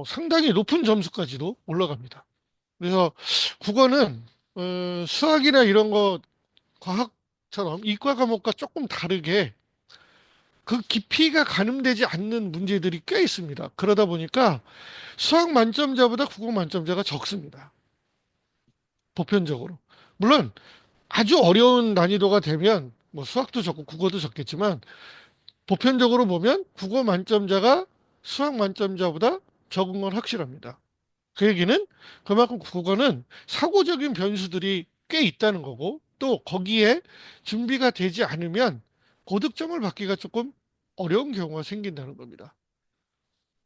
상당히 높은 점수까지도 올라갑니다. 그래서 국어는 수학이나 이런 거 과학처럼 이과 과목과 조금 다르게 그 깊이가 가늠되지 않는 문제들이 꽤 있습니다. 그러다 보니까 수학 만점자보다 국어 만점자가 적습니다. 보편적으로. 물론 아주 어려운 난이도가 되면 뭐 수학도 적고 국어도 적겠지만 보편적으로 보면 국어 만점자가 수학 만점자보다 적은 건 확실합니다. 그 얘기는 그만큼 국어는 사고적인 변수들이 꽤 있다는 거고 또 거기에 준비가 되지 않으면 고득점을 받기가 조금 어려운 경우가 생긴다는 겁니다.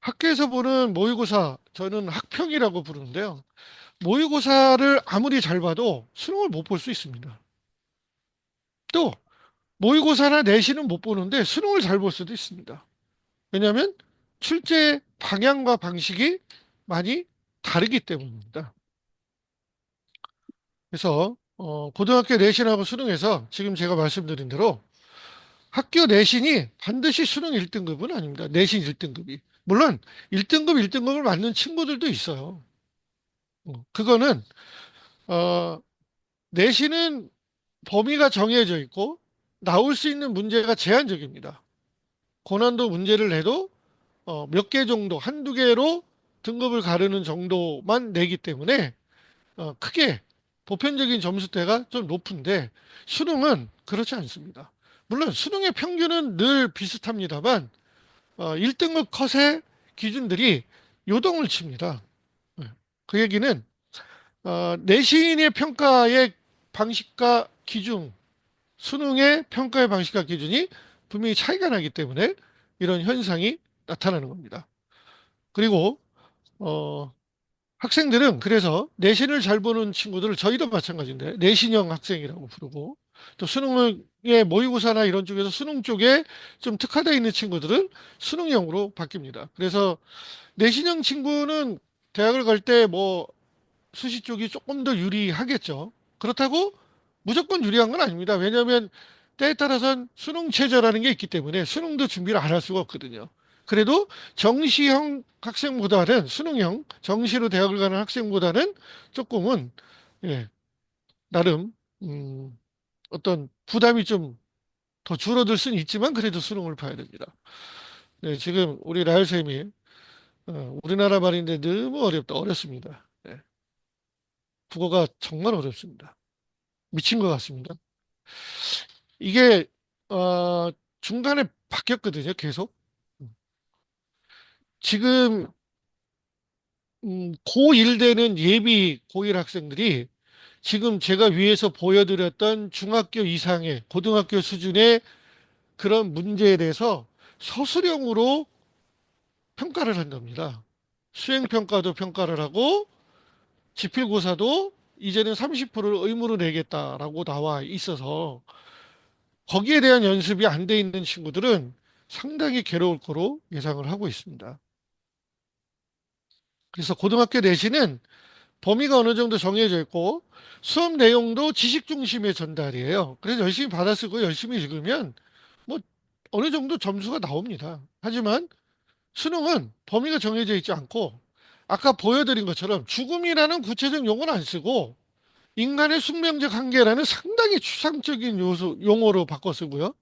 학교에서 보는 모의고사, 저는 학평이라고 부르는데요. 모의고사를 아무리 잘 봐도 수능을 못 볼 수 있습니다. 또 모의고사나 내신은 못 보는데 수능을 잘 볼 수도 있습니다. 왜냐하면 출제 방향과 방식이 많이 다르기 때문입니다. 그래서 고등학교 내신하고 수능에서 지금 제가 말씀드린 대로 학교 내신이 반드시 수능 1등급은 아닙니다. 내신 1등급이. 물론 1등급, 1등급을 맞는 친구들도 있어요. 그거는 어, 내신은 범위가 정해져 있고 나올 수 있는 문제가 제한적입니다. 고난도 문제를 내도 몇 개 정도, 한두 개로 등급을 가르는 정도만 내기 때문에 크게 보편적인 점수대가 좀 높은데 수능은 그렇지 않습니다. 물론 수능의 평균은 늘 비슷합니다만 1등급 컷의 기준들이 요동을 칩니다. 네. 그 얘기는 내신의 평가의 방식과 기준, 수능의 평가의 방식과 기준이 분명히 차이가 나기 때문에 이런 현상이 나타나는 겁니다. 그리고 어, 학생들은 그래서 내신을 잘 보는 친구들을 저희도 마찬가지인데 내신형 학생이라고 부르고 또 수능의 모의고사나 이런 쪽에서 수능 쪽에 좀 특화되어 있는 친구들은 수능형으로 바뀝니다. 그래서 내신형 친구는 대학을 갈 때 뭐 수시 쪽이 조금 더 유리하겠죠. 그렇다고 무조건 유리한 건 아닙니다. 왜냐하면 때에 따라서는 수능 체제라는 게 있기 때문에 수능도 준비를 안 할 수가 없거든요. 그래도 정시형 학생보다는 수능형 정시로 대학을 가는 학생보다는 조금은 예, 나름 어떤 부담이 좀 더 줄어들 수는 있지만 그래도 수능을 봐야 됩니다. 네, 지금 우리 라엘 쌤이 우리나라 말인데 너무 어렵다 어렵습니다. 네, 국어가 정말 어렵습니다. 미친 것 같습니다. 이게 중간에 바뀌었거든요, 계속. 지금 고1 되는 예비 고1 학생들이 지금 제가 위에서 보여드렸던 중학교 이상의 고등학교 수준의 그런 문제에 대해서 서술형으로 평가를 한답니다. 수행평가도 평가를 하고 지필고사도 이제는 30%를 의무로 내겠다라고 나와 있어서 거기에 대한 연습이 안 돼 있는 친구들은 상당히 괴로울 거로 예상을 하고 있습니다. 그래서 고등학교 내신은 범위가 어느 정도 정해져 있고 수업 내용도 지식 중심의 전달이에요. 그래서 열심히 받아쓰고 열심히 읽으면 뭐 어느 정도 점수가 나옵니다. 하지만 수능은 범위가 정해져 있지 않고 아까 보여드린 것처럼 죽음이라는 구체적 용어는 안 쓰고 인간의 숙명적 한계라는 상당히 추상적인 용어로 바꿔 쓰고요.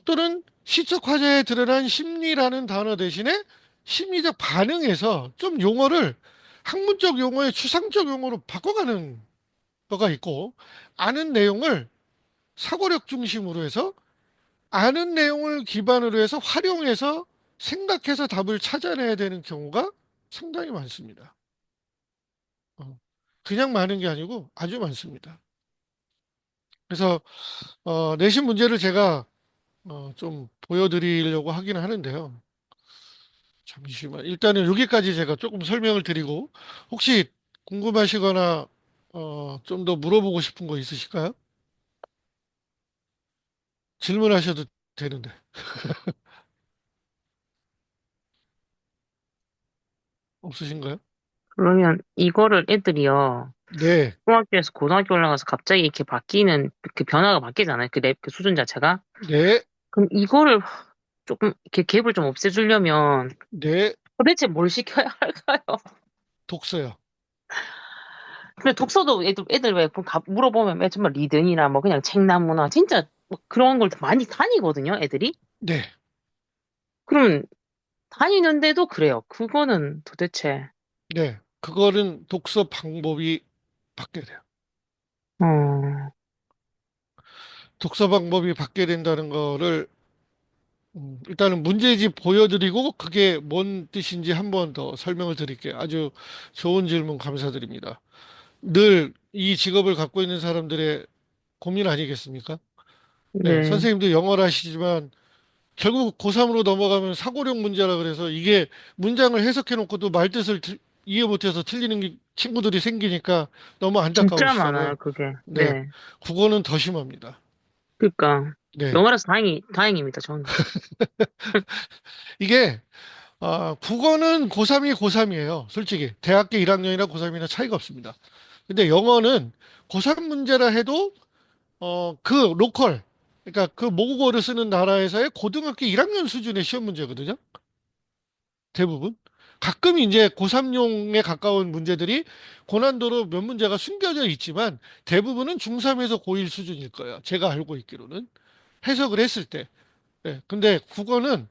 또는 시적 화자에 드러난 심리라는 단어 대신에 심리적 반응에서 좀 용어를 학문적 용어의 추상적 용어로 바꿔가는 거가 있고 아는 내용을 사고력 중심으로 해서 아는 내용을 기반으로 해서 활용해서 생각해서 답을 찾아내야 되는 경우가 상당히 많습니다. 어, 그냥 많은 게 아니고 아주 많습니다. 그래서 내신 문제를 제가 좀 보여드리려고 하긴 하는데요. 잠시만. 일단은 여기까지 제가 조금 설명을 드리고 혹시 궁금하시거나 좀 더 물어보고 싶은 거 있으실까요? 질문하셔도 되는데. 없으신가요? 그러면 이거를 애들이요. 네, 중학교에서 고등학교 올라가서 갑자기 이렇게 바뀌는 그 변화가 바뀌잖아요. 그 수준 자체가. 네, 그럼 이거를 조금 이렇게 갭을 좀 없애주려면 네. 도대체 뭘 시켜야 할까요? 독서요. 근데 독서도 애들 왜 물어보면 왜 정말 리듬이나 뭐 그냥 책나무나 진짜 뭐 그런 걸 많이 다니거든요, 애들이. 네, 그럼 다니는데도 그래요. 그거는 도대체 네. 그거는 독서 방법이 바뀌어야 돼요. 어, 독서 방법이 바뀌어야 된다는 거를 일단은 문제집 보여드리고 그게 뭔 뜻인지 한 번 더 설명을 드릴게요. 아주 좋은 질문 감사드립니다. 늘 이 직업을 갖고 있는 사람들의 고민 아니겠습니까? 네, 네. 선생님도 영어를 하시지만 결국 고3으로 넘어가면 사고력 문제라 그래서 이게 문장을 해석해 놓고도 말뜻을 이해 못해서 틀리는 친구들이 생기니까 너무 진짜 많아요, 안타까우시잖아요. 그게. 네, 네. 국어는 더 심합니다. 그러니까 네, 영어라서 다행입니다, 저는. 이게 국어는 고3이 고3이에요. 솔직히 대학교 1학년이나 고3이나 차이가 없습니다. 근데 영어는 고3 문제라 해도 그 로컬 그러니까 그 모국어를 쓰는 나라에서의 고등학교 1학년 수준의 시험 문제거든요. 대부분. 가끔 이제 고3용에 가까운 문제들이 고난도로 몇 문제가 숨겨져 있지만 대부분은 중3에서 고1 수준일 거예요. 제가 알고 있기로는. 해석을 했을 때. 네. 근데 국어는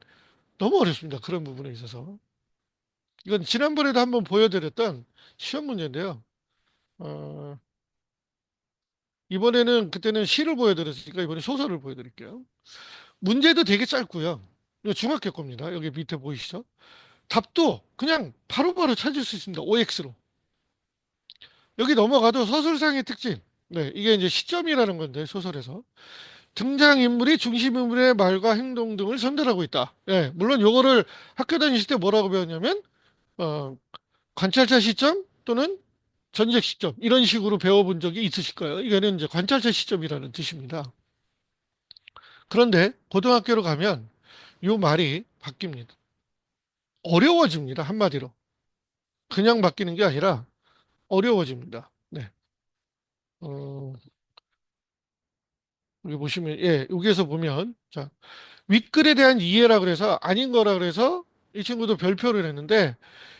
너무 어렵습니다. 그런 부분에 있어서. 이건 지난번에도 한번 보여드렸던 시험 문제인데요. 어, 이번에는 그때는 시를 보여드렸으니까 이번에 소설을 보여드릴게요. 문제도 되게 짧고요. 이거 중학교 겁니다. 여기 밑에 보이시죠? 답도 그냥 바로바로 찾을 수 있습니다. OX로. 여기 넘어가도 서술상의 특징. 네, 이게 이제 시점이라는 건데 소설에서 등장인물이 중심인물의 말과 행동 등을 전달하고 있다. 예, 물론 요거를 학교 다니실 때 뭐라고 배웠냐면 어, 관찰자 시점 또는 전적 시점 이런 식으로 배워본 적이 있으실 거예요. 이거는 이제 관찰자 시점이라는 뜻입니다. 그런데 고등학교로 가면 요 말이 바뀝니다. 어려워집니다. 한마디로. 그냥 바뀌는 게 아니라 어려워집니다. 네. 어, 여기 보시면, 예, 여기에서 보면, 자, 윗글에 대한 이해라 그래서 아닌 거라 그래서 이 친구도 별표를 했는데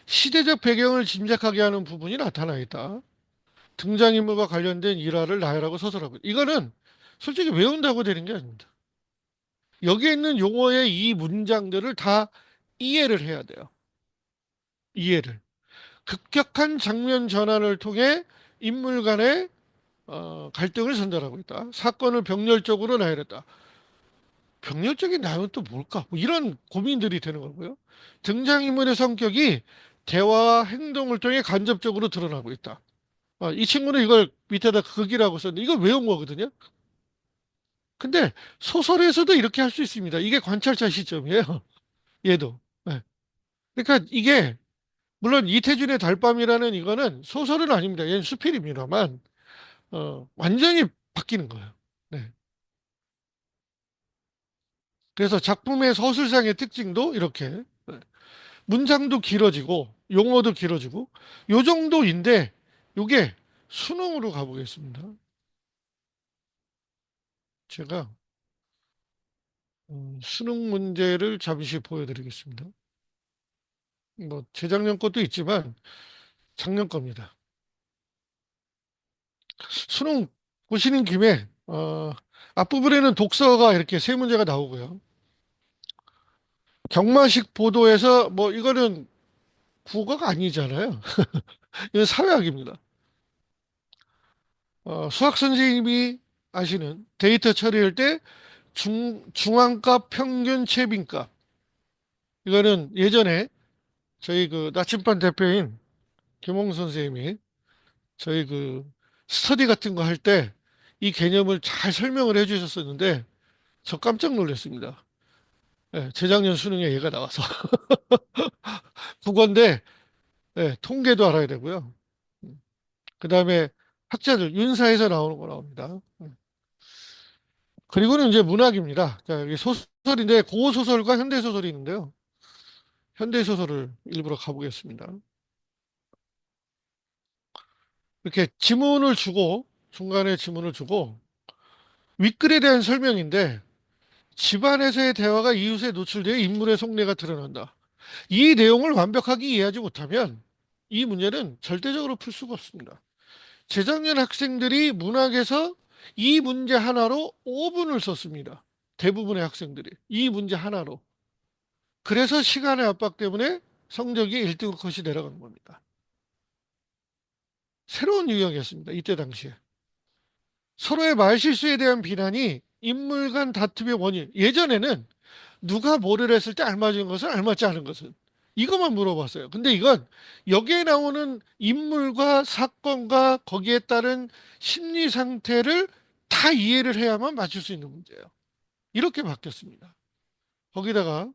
시대적 배경을 짐작하게 하는 부분이 나타나 있다. 등장인물과 관련된 일화를 나열하고 서술하고. 이거는 솔직히 외운다고 되는 게 아닙니다. 여기에 있는 용어의 이 문장들을 다 이해를 해야 돼요. 이해를. 급격한 장면 전환을 통해 인물 간의 갈등을 전달하고 있다. 사건을 병렬적으로 나열했다. 병렬적인 나열은 또 뭘까? 뭐 이런 고민들이 되는 거고요. 등장인물의 성격이 대화와 행동을 통해 간접적으로 드러나고 있다. 이 친구는 이걸 밑에다 극이라고 썼는데 이걸 외운 거거든요. 근데 소설에서도 이렇게 할 수 있습니다. 이게 관찰자 시점이에요. 얘도. 네. 그러니까 이게 물론 이태준의 달밤이라는 이거는 소설은 아닙니다. 얘는 수필입니다만 완전히 바뀌는 거예요. 네. 그래서 작품의 서술상의 특징도 이렇게 네. 문장도 길어지고 용어도 길어지고 요 정도인데 요게 수능으로 가보겠습니다. 제가 수능 문제를 잠시 보여드리겠습니다. 뭐 재작년 것도 있지만 작년 겁니다. 수능 보시는 김에 앞부분에는 독서가 이렇게 세 문제가 나오고요. 경마식 보도에서 뭐 이거는 국어가 아니잖아요. 이건 사회학입니다. 수학 선생님이 아시는 데이터 처리할 때 중앙값, 평균, 최빈값. 이거는 예전에 저희 그 나침반 대표인 김홍 선생님이 저희 그 스터디 같은 거 할 때 이 개념을 잘 설명을 해 주셨었는데 저 깜짝 놀랐습니다. 예, 재작년 수능에 얘가 나와서 국어인데 예, 통계도 알아야 되고요. 그 다음에 학자들 윤사에서 나오는 거 나옵니다. 그리고는 이제 문학입니다. 자, 여기 소설인데 고소설과 현대소설이 있는데요. 현대소설을 일부러 가보겠습니다. 이렇게 지문을 주고 중간에 지문을 주고 윗글에 대한 설명인데 집안에서의 대화가 이웃에 노출되어 인물의 속내가 드러난다. 이 내용을 완벽하게 이해하지 못하면 이 문제는 절대적으로 풀 수가 없습니다. 재작년 학생들이 문학에서 이 문제 하나로 5분을 썼습니다. 대부분의 학생들이 이 문제 하나로. 그래서 시간의 압박 때문에 성적이 1등 컷이 내려간 겁니다. 새로운 유형이었습니다. 이때 당시에. 서로의 말실수에 대한 비난이 인물 간 다툼의 원인. 예전에는 누가 뭐를 했을 때 알맞은 것은 알맞지 않은 것은 이것만 물어봤어요. 근데 이건 여기에 나오는 인물과 사건과 거기에 따른 심리 상태를 다 이해를 해야만 맞출 수 있는 문제예요. 이렇게 바뀌었습니다. 거기다가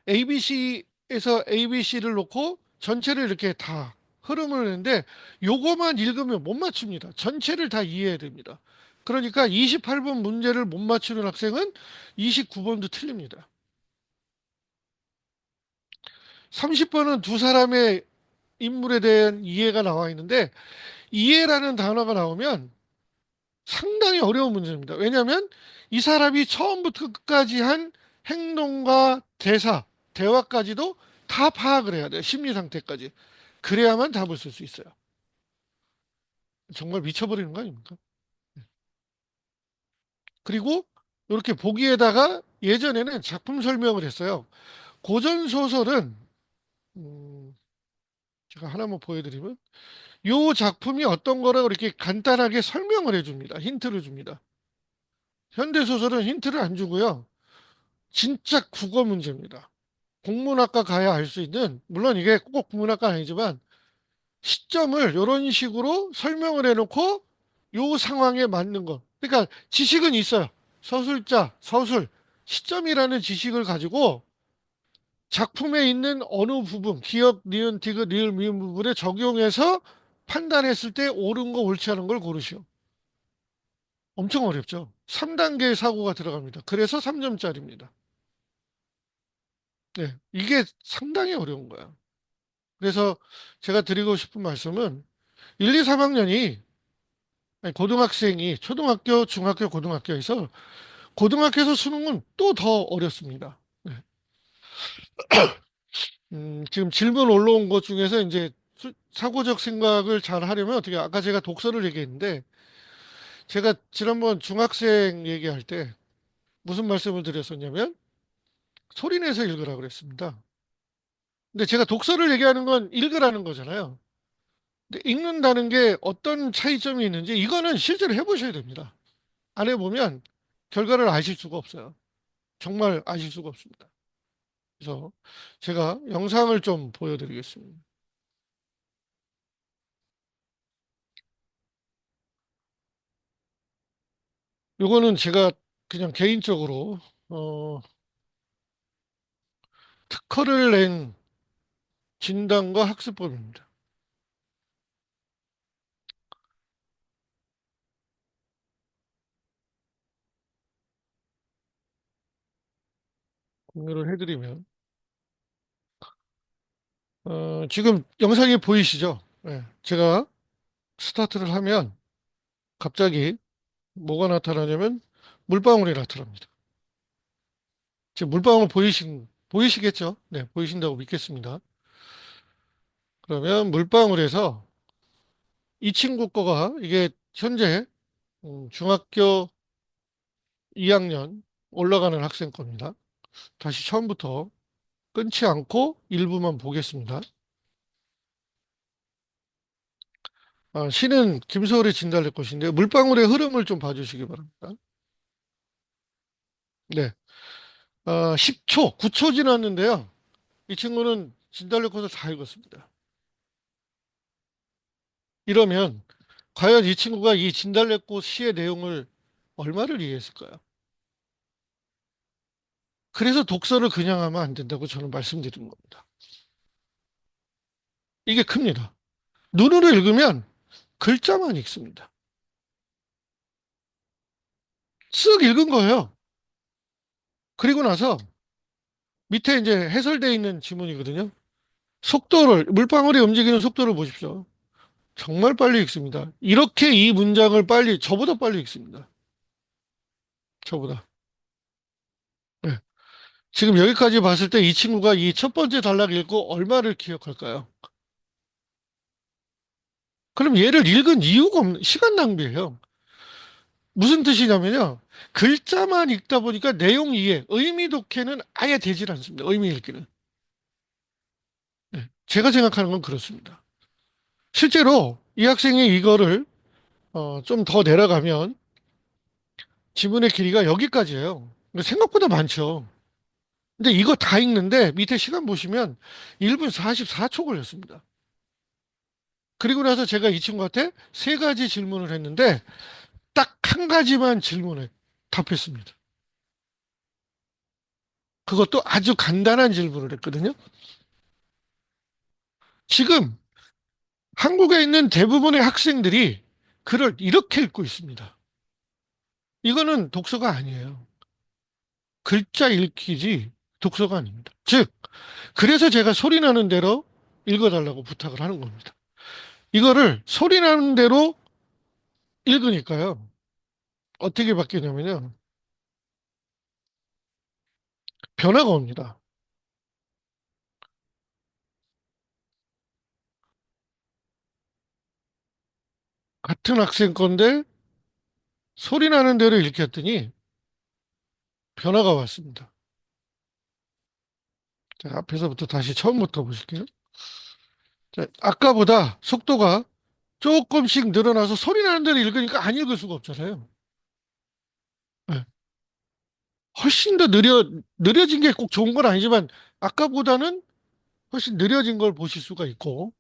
ABC에서 ABC를 놓고 전체를 이렇게 다 흐름을 내는데 요거만 읽으면 못 맞춥니다. 전체를 다 이해해야 됩니다. 그러니까 28번 문제를 못 맞추는 학생은 29번도 틀립니다. 30번은 두 사람의 인물에 대한 이해가 나와 있는데 이해라는 단어가 나오면 상당히 어려운 문제입니다. 왜냐하면 이 사람이 처음부터 끝까지 한 행동과 대사, 대화까지도 다 파악을 해야 돼요. 심리 상태까지. 그래야만 답을 쓸 수 있어요. 정말 미쳐버리는 거 아닙니까? 그리고 이렇게 보기에다가 예전에는 작품 설명을 했어요. 고전 소설은 제가 하나만 보여드리면 이 작품이 어떤 거라고 이렇게 간단하게 설명을 해줍니다. 힌트를 줍니다. 현대소설은 힌트를 안 주고요. 진짜 국어 문제입니다. 국문학과 가야 알 수 있는, 물론 이게 꼭 국문학과 아니지만 시점을 이런 식으로 설명을 해놓고 요 상황에 맞는 것. 그러니까 지식은 있어요. 서술자, 서술, 시점이라는 지식을 가지고 작품에 있는 어느 부분, 기역, 니은, 디귿, 리을, 미음 부분에 적용해서 판단했을 때 옳은 거, 옳지 않은 걸 고르시오. 엄청 어렵죠. 3단계의 사고가 들어갑니다. 그래서 3점짜리입니다. 네, 이게 상당히 어려운 거야. 그래서 제가 드리고 싶은 말씀은 1, 2, 3학년이 고등학생이 초등학교, 중학교, 고등학교에서 고등학교에서 수능은 또 더 어렵습니다. 네. 지금 질문 올라온 것 중에서 이제 사고적 생각을 잘 하려면 어떻게, 아까 제가 독서를 얘기했는데 제가 지난번 중학생 얘기할 때 무슨 말씀을 드렸었냐면 소리 내서 읽으라고 그랬습니다. 근데 제가 독서를 얘기하는 건 읽으라는 거잖아요. 근데 읽는다는 게 어떤 차이점이 있는지 이거는 실제로 해보셔야 됩니다. 안 해보면 결과를 아실 수가 없어요. 정말 아실 수가 없습니다. 그래서 제가 영상을 좀 보여드리겠습니다. 요거는 제가 그냥 개인적으로 어, 특허를 낸 진단과 학습법입니다. 공유를 해드리면, 지금 영상이 보이시죠? 네, 제가 스타트를 하면 갑자기 뭐가 나타나냐면 물방울이 나타납니다. 지금 물방울 보이시겠죠? 네, 보이신다고 믿겠습니다. 그러면 물방울에서 이 친구 거가 이게 현재 중학교 2학년 올라가는 학생 겁니다. 다시 처음부터 끊지 않고 일부만 보겠습니다. 시는 김서울의 진달래 꽃인데 물방울의 흐름을 좀 봐주시기 바랍니다. 네, 10초, 9초 지났는데요. 이 친구는 진달래 꽃을 다 읽었습니다. 이러면 과연 이 친구가 이 진달래꽃 시의 내용을 얼마를 이해했을까요? 그래서 독서를 그냥 하면 안 된다고 저는 말씀드리는 겁니다. 이게 큽니다. 눈으로 읽으면 글자만 읽습니다. 쓱 읽은 거예요. 그리고 나서 밑에 이제 해설되어 있는 지문이거든요. 물방울이 움직이는 속도를 보십시오. 정말 빨리 읽습니다. 이렇게 이 문장을 저보다 빨리 읽습니다. 저보다. 네. 지금 여기까지 봤을 때 이 친구가 이 첫 번째 단락 읽고 얼마를 기억할까요? 그럼 얘를 읽은 이유가 없는, 시간 낭비예요. 무슨 뜻이냐면요. 글자만 읽다 보니까 내용 이해, 의미 독해는 아예 되질 않습니다. 의미 읽기는. 네. 제가 생각하는 건 그렇습니다. 실제로 이 학생이 이거를 좀 더 내려가면 지문의 길이가 여기까지예요. 근데 생각보다 많죠. 근데 이거 다 읽는데 밑에 시간 보시면 1분 44초 걸렸습니다. 그리고 나서 제가 이 친구한테 세 가지 질문을 했는데 딱 한 가지만 질문에 답했습니다. 그것도 아주 간단한 질문을 했거든요. 지금 한국에 있는 대부분의 학생들이 글을 이렇게 읽고 있습니다. 이거는 독서가 아니에요. 글자 읽기지 독서가 아닙니다. 즉, 그래서 제가 소리 나는 대로 읽어달라고 부탁을 하는 겁니다. 이거를 소리 나는 대로 읽으니까요. 어떻게 바뀌냐면요. 변화가 옵니다. 같은 학생 건데 소리 나는 대로 읽혔더니 변화가 왔습니다. 자, 앞에서부터 다시 처음부터 보실게요. 자, 아까보다 속도가 조금씩 늘어나서 소리 나는 대로 읽으니까 안 읽을 수가 없잖아요. 네. 훨씬 더 느려진 게 꼭 좋은 건 아니지만 아까보다는 훨씬 느려진 걸 보실 수가 있고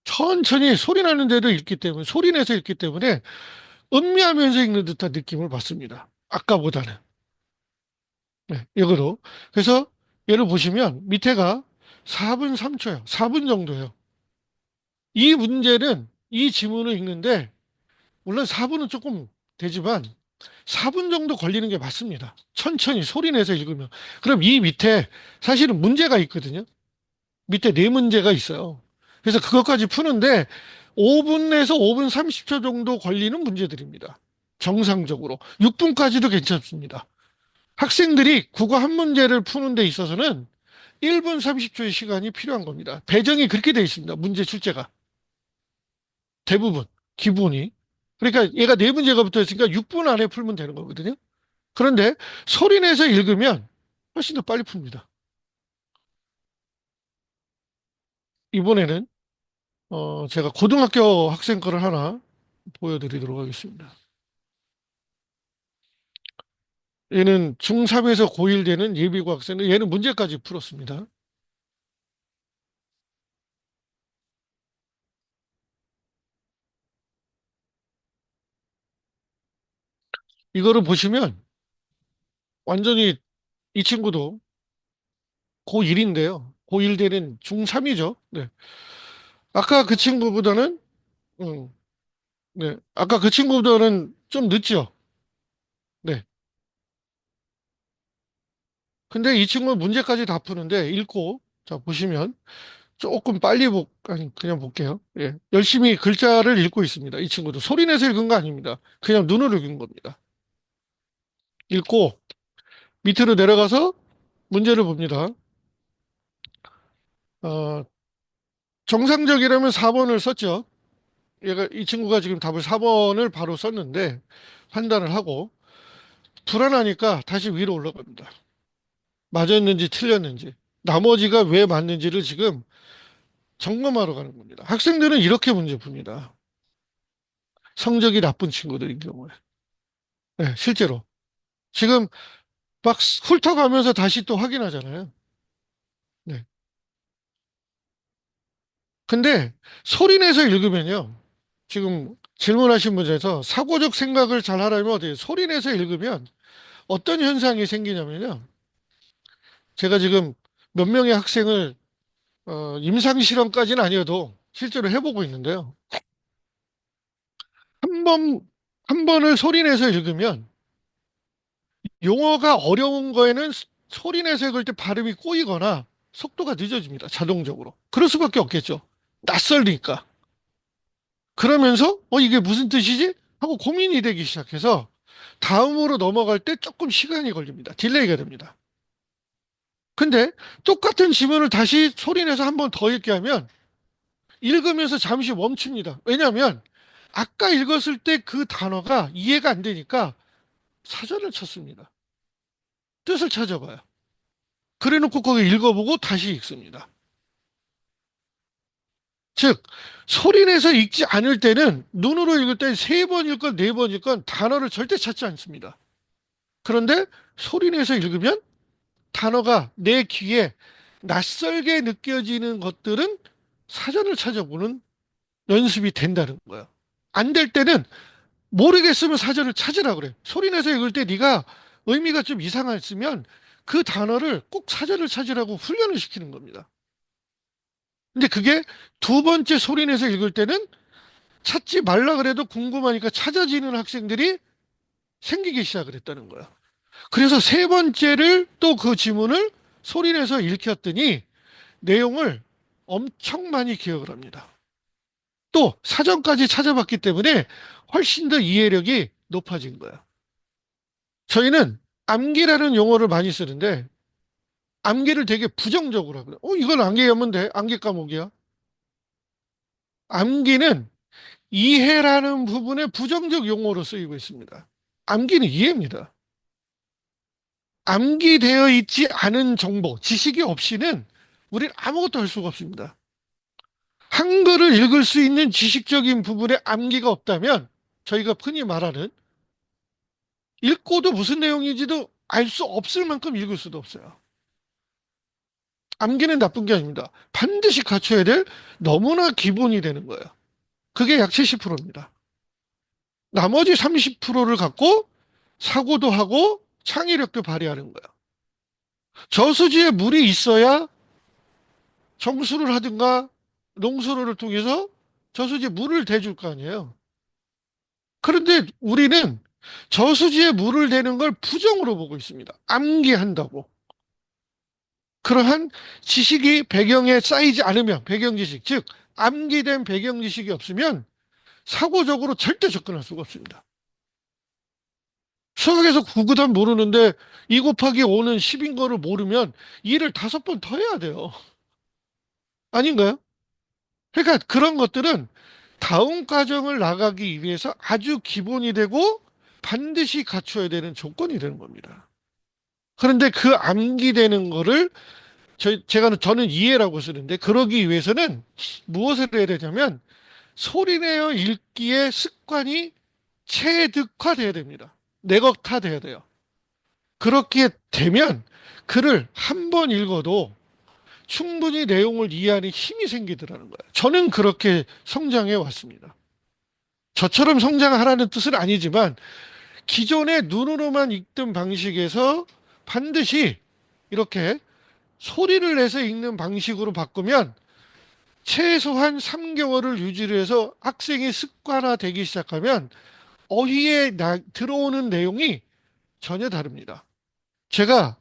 천천히 소리 나는 대로 읽기 때문에 소리 내서 읽기 때문에 음미하면서 읽는 듯한 느낌을 받습니다. 아까보다는. 네, 역으로. 그래서 얘를 보시면 밑에가 4분 3초예요. 4분 정도예요. 이 문제는 이 지문을 읽는데 물론 4분은 조금 되지만 4분 정도 걸리는 게 맞습니다. 천천히 소리 내서 읽으면. 그럼 이 밑에 사실은 문제가 있거든요. 밑에 네 문제가 있어요. 그래서 그것까지 푸는데 5분에서 5분 30초 정도 걸리는 문제들입니다. 정상적으로. 6분까지도 괜찮습니다. 학생들이 국어 한 문제를 푸는 데 있어서는 1분 30초의 시간이 필요한 겁니다. 배정이 그렇게 되어 있습니다. 문제 출제가. 대부분. 기본이. 그러니까 얘가 네 문제가 붙어 있으니까 6분 안에 풀면 되는 거거든요. 그런데 소리 내서 읽으면 훨씬 더 빨리 풉니다. 이번에는 제가 고등학교 학생 거를 하나 보여드리도록 하겠습니다. 얘는 중3에서 고1 되는 예비고 학생인데 얘는 문제까지 풀었습니다. 이거를 보시면 완전히 이 친구도 고1인데요. 고1 되는 중3이죠. 네. 아까 그 친구보다는, 음, 네. 아까 그 친구보다는 좀 늦죠. 네. 근데 이 친구는 문제까지 다 푸는데 읽고, 자, 보시면 조금 빨리 아니, 그냥 볼게요. 예. 열심히 글자를 읽고 있습니다. 이 친구도 소리 내서 읽은 거 아닙니다. 그냥 눈으로 읽은 겁니다. 읽고 밑으로 내려가서 문제를 봅니다. 어, 정상적이라면 4번을 썼죠. 이 친구가 지금 답을 4번을 바로 썼는데 판단을 하고 불안하니까 다시 위로 올라갑니다. 맞았는지 틀렸는지, 나머지가 왜 맞는지를 지금 점검하러 가는 겁니다. 학생들은 이렇게 문제 풉니다. 성적이 나쁜 친구들인 경우에. 네, 실제로. 지금 막 훑어가면서 다시 또 확인하잖아요. 네. 근데 소리 내서 읽으면요. 지금 질문하신 문제에서 사고적 생각을 잘 하려면 어떻게 소리 내서 읽으면 어떤 현상이 생기냐면요. 제가 지금 몇 명의 학생을 임상 실험까지는 아니어도 실제로 해보고 있는데요. 한 번, 한 번을 소리 내서 읽으면 용어가 어려운 거에는 소리 내서 읽을 때 발음이 꼬이거나 속도가 늦어집니다. 자동적으로. 그럴 수밖에 없겠죠. 낯설니까. 그러면서 이게 무슨 뜻이지? 하고 고민이 되기 시작해서 다음으로 넘어갈 때 조금 시간이 걸립니다. 딜레이가 됩니다. 근데 똑같은 지문을 다시 소리내서 한 번 더 읽게 하면 읽으면서 잠시 멈춥니다. 왜냐하면 아까 읽었을 때 그 단어가 이해가 안 되니까 사전을 찾습니다. 뜻을 찾아봐요. 그래 놓고 거기 읽어보고 다시 읽습니다. 즉, 소리내서 읽지 않을 때는 눈으로 읽을 때 세 번 읽건 네 번 읽건 단어를 절대 찾지 않습니다. 그런데 소리내서 읽으면 단어가 내 귀에 낯설게 느껴지는 것들은 사전을 찾아보는 연습이 된다는 거예요. 안 될 때는 모르겠으면 사전을 찾으라 그래. 소리내서 읽을 때 네가 의미가 좀 이상했으면 그 단어를 꼭 사전을 찾으라고 훈련을 시키는 겁니다. 근데 그게 두 번째 소리내서 읽을 때는 찾지 말라 그래도 궁금하니까 찾아지는 학생들이 생기기 시작을 했다는 거야. 그래서 세 번째를 또 그 지문을 소리내서 읽혔더니 내용을 엄청 많이 기억을 합니다. 또 사전까지 찾아봤기 때문에 훨씬 더 이해력이 높아진 거야. 저희는 암기라는 용어를 많이 쓰는데 암기를 되게 부정적으로 하거든요. 이건 암기하면 돼. 암기 과목이야. 암기는 이해라는 부분에 부정적 용어로 쓰이고 있습니다. 암기는 이해입니다. 암기되어 있지 않은 정보, 지식이 없이는 우리는 아무것도 할 수가 없습니다. 한글을 읽을 수 있는 지식적인 부분에 암기가 없다면 저희가 흔히 말하는 읽고도 무슨 내용인지도 알 수 없을 만큼 읽을 수도 없어요. 암기는 나쁜 게 아닙니다. 반드시 갖춰야 될 너무나 기본이 되는 거예요. 그게 약 70%입니다. 나머지 30%를 갖고 사고도 하고 창의력도 발휘하는 거예요. 저수지에 물이 있어야 정수를 하든가 농수로를 통해서 저수지에 물을 대줄 거 아니에요. 그런데 우리는 저수지에 물을 대는 걸 부정으로 보고 있습니다. 암기한다고. 그러한 지식이 배경에 쌓이지 않으면, 배경 지식, 즉, 암기된 배경 지식이 없으면 사고적으로 절대 접근할 수가 없습니다. 수학에서 9구단 모르는데 2 곱하기 5는 10인 거를 모르면 일을 5번 더 해야 돼요. 아닌가요? 그러니까 그런 것들은 다음 과정을 나가기 위해서 아주 기본이 되고 반드시 갖춰야 되는 조건이 되는 겁니다. 그런데 그 암기되는 거를 저는 이해라고 쓰는데 그러기 위해서는 무엇을 해야 되냐면 소리내어 읽기의 습관이 체득화돼야 됩니다. 내각화돼야 돼요. 그렇게 되면 글을 한 번 읽어도 충분히 내용을 이해하는 힘이 생기더라는 거예요. 저는 그렇게 성장해 왔습니다. 저처럼 성장하라는 뜻은 아니지만 기존의 눈으로만 읽던 방식에서 반드시 이렇게 소리를 내서 읽는 방식으로 바꾸면 최소한 3개월을 유지를 해서 학생이 습관화되기 시작하면 어휘에 들어오는 내용이 전혀 다릅니다. 제가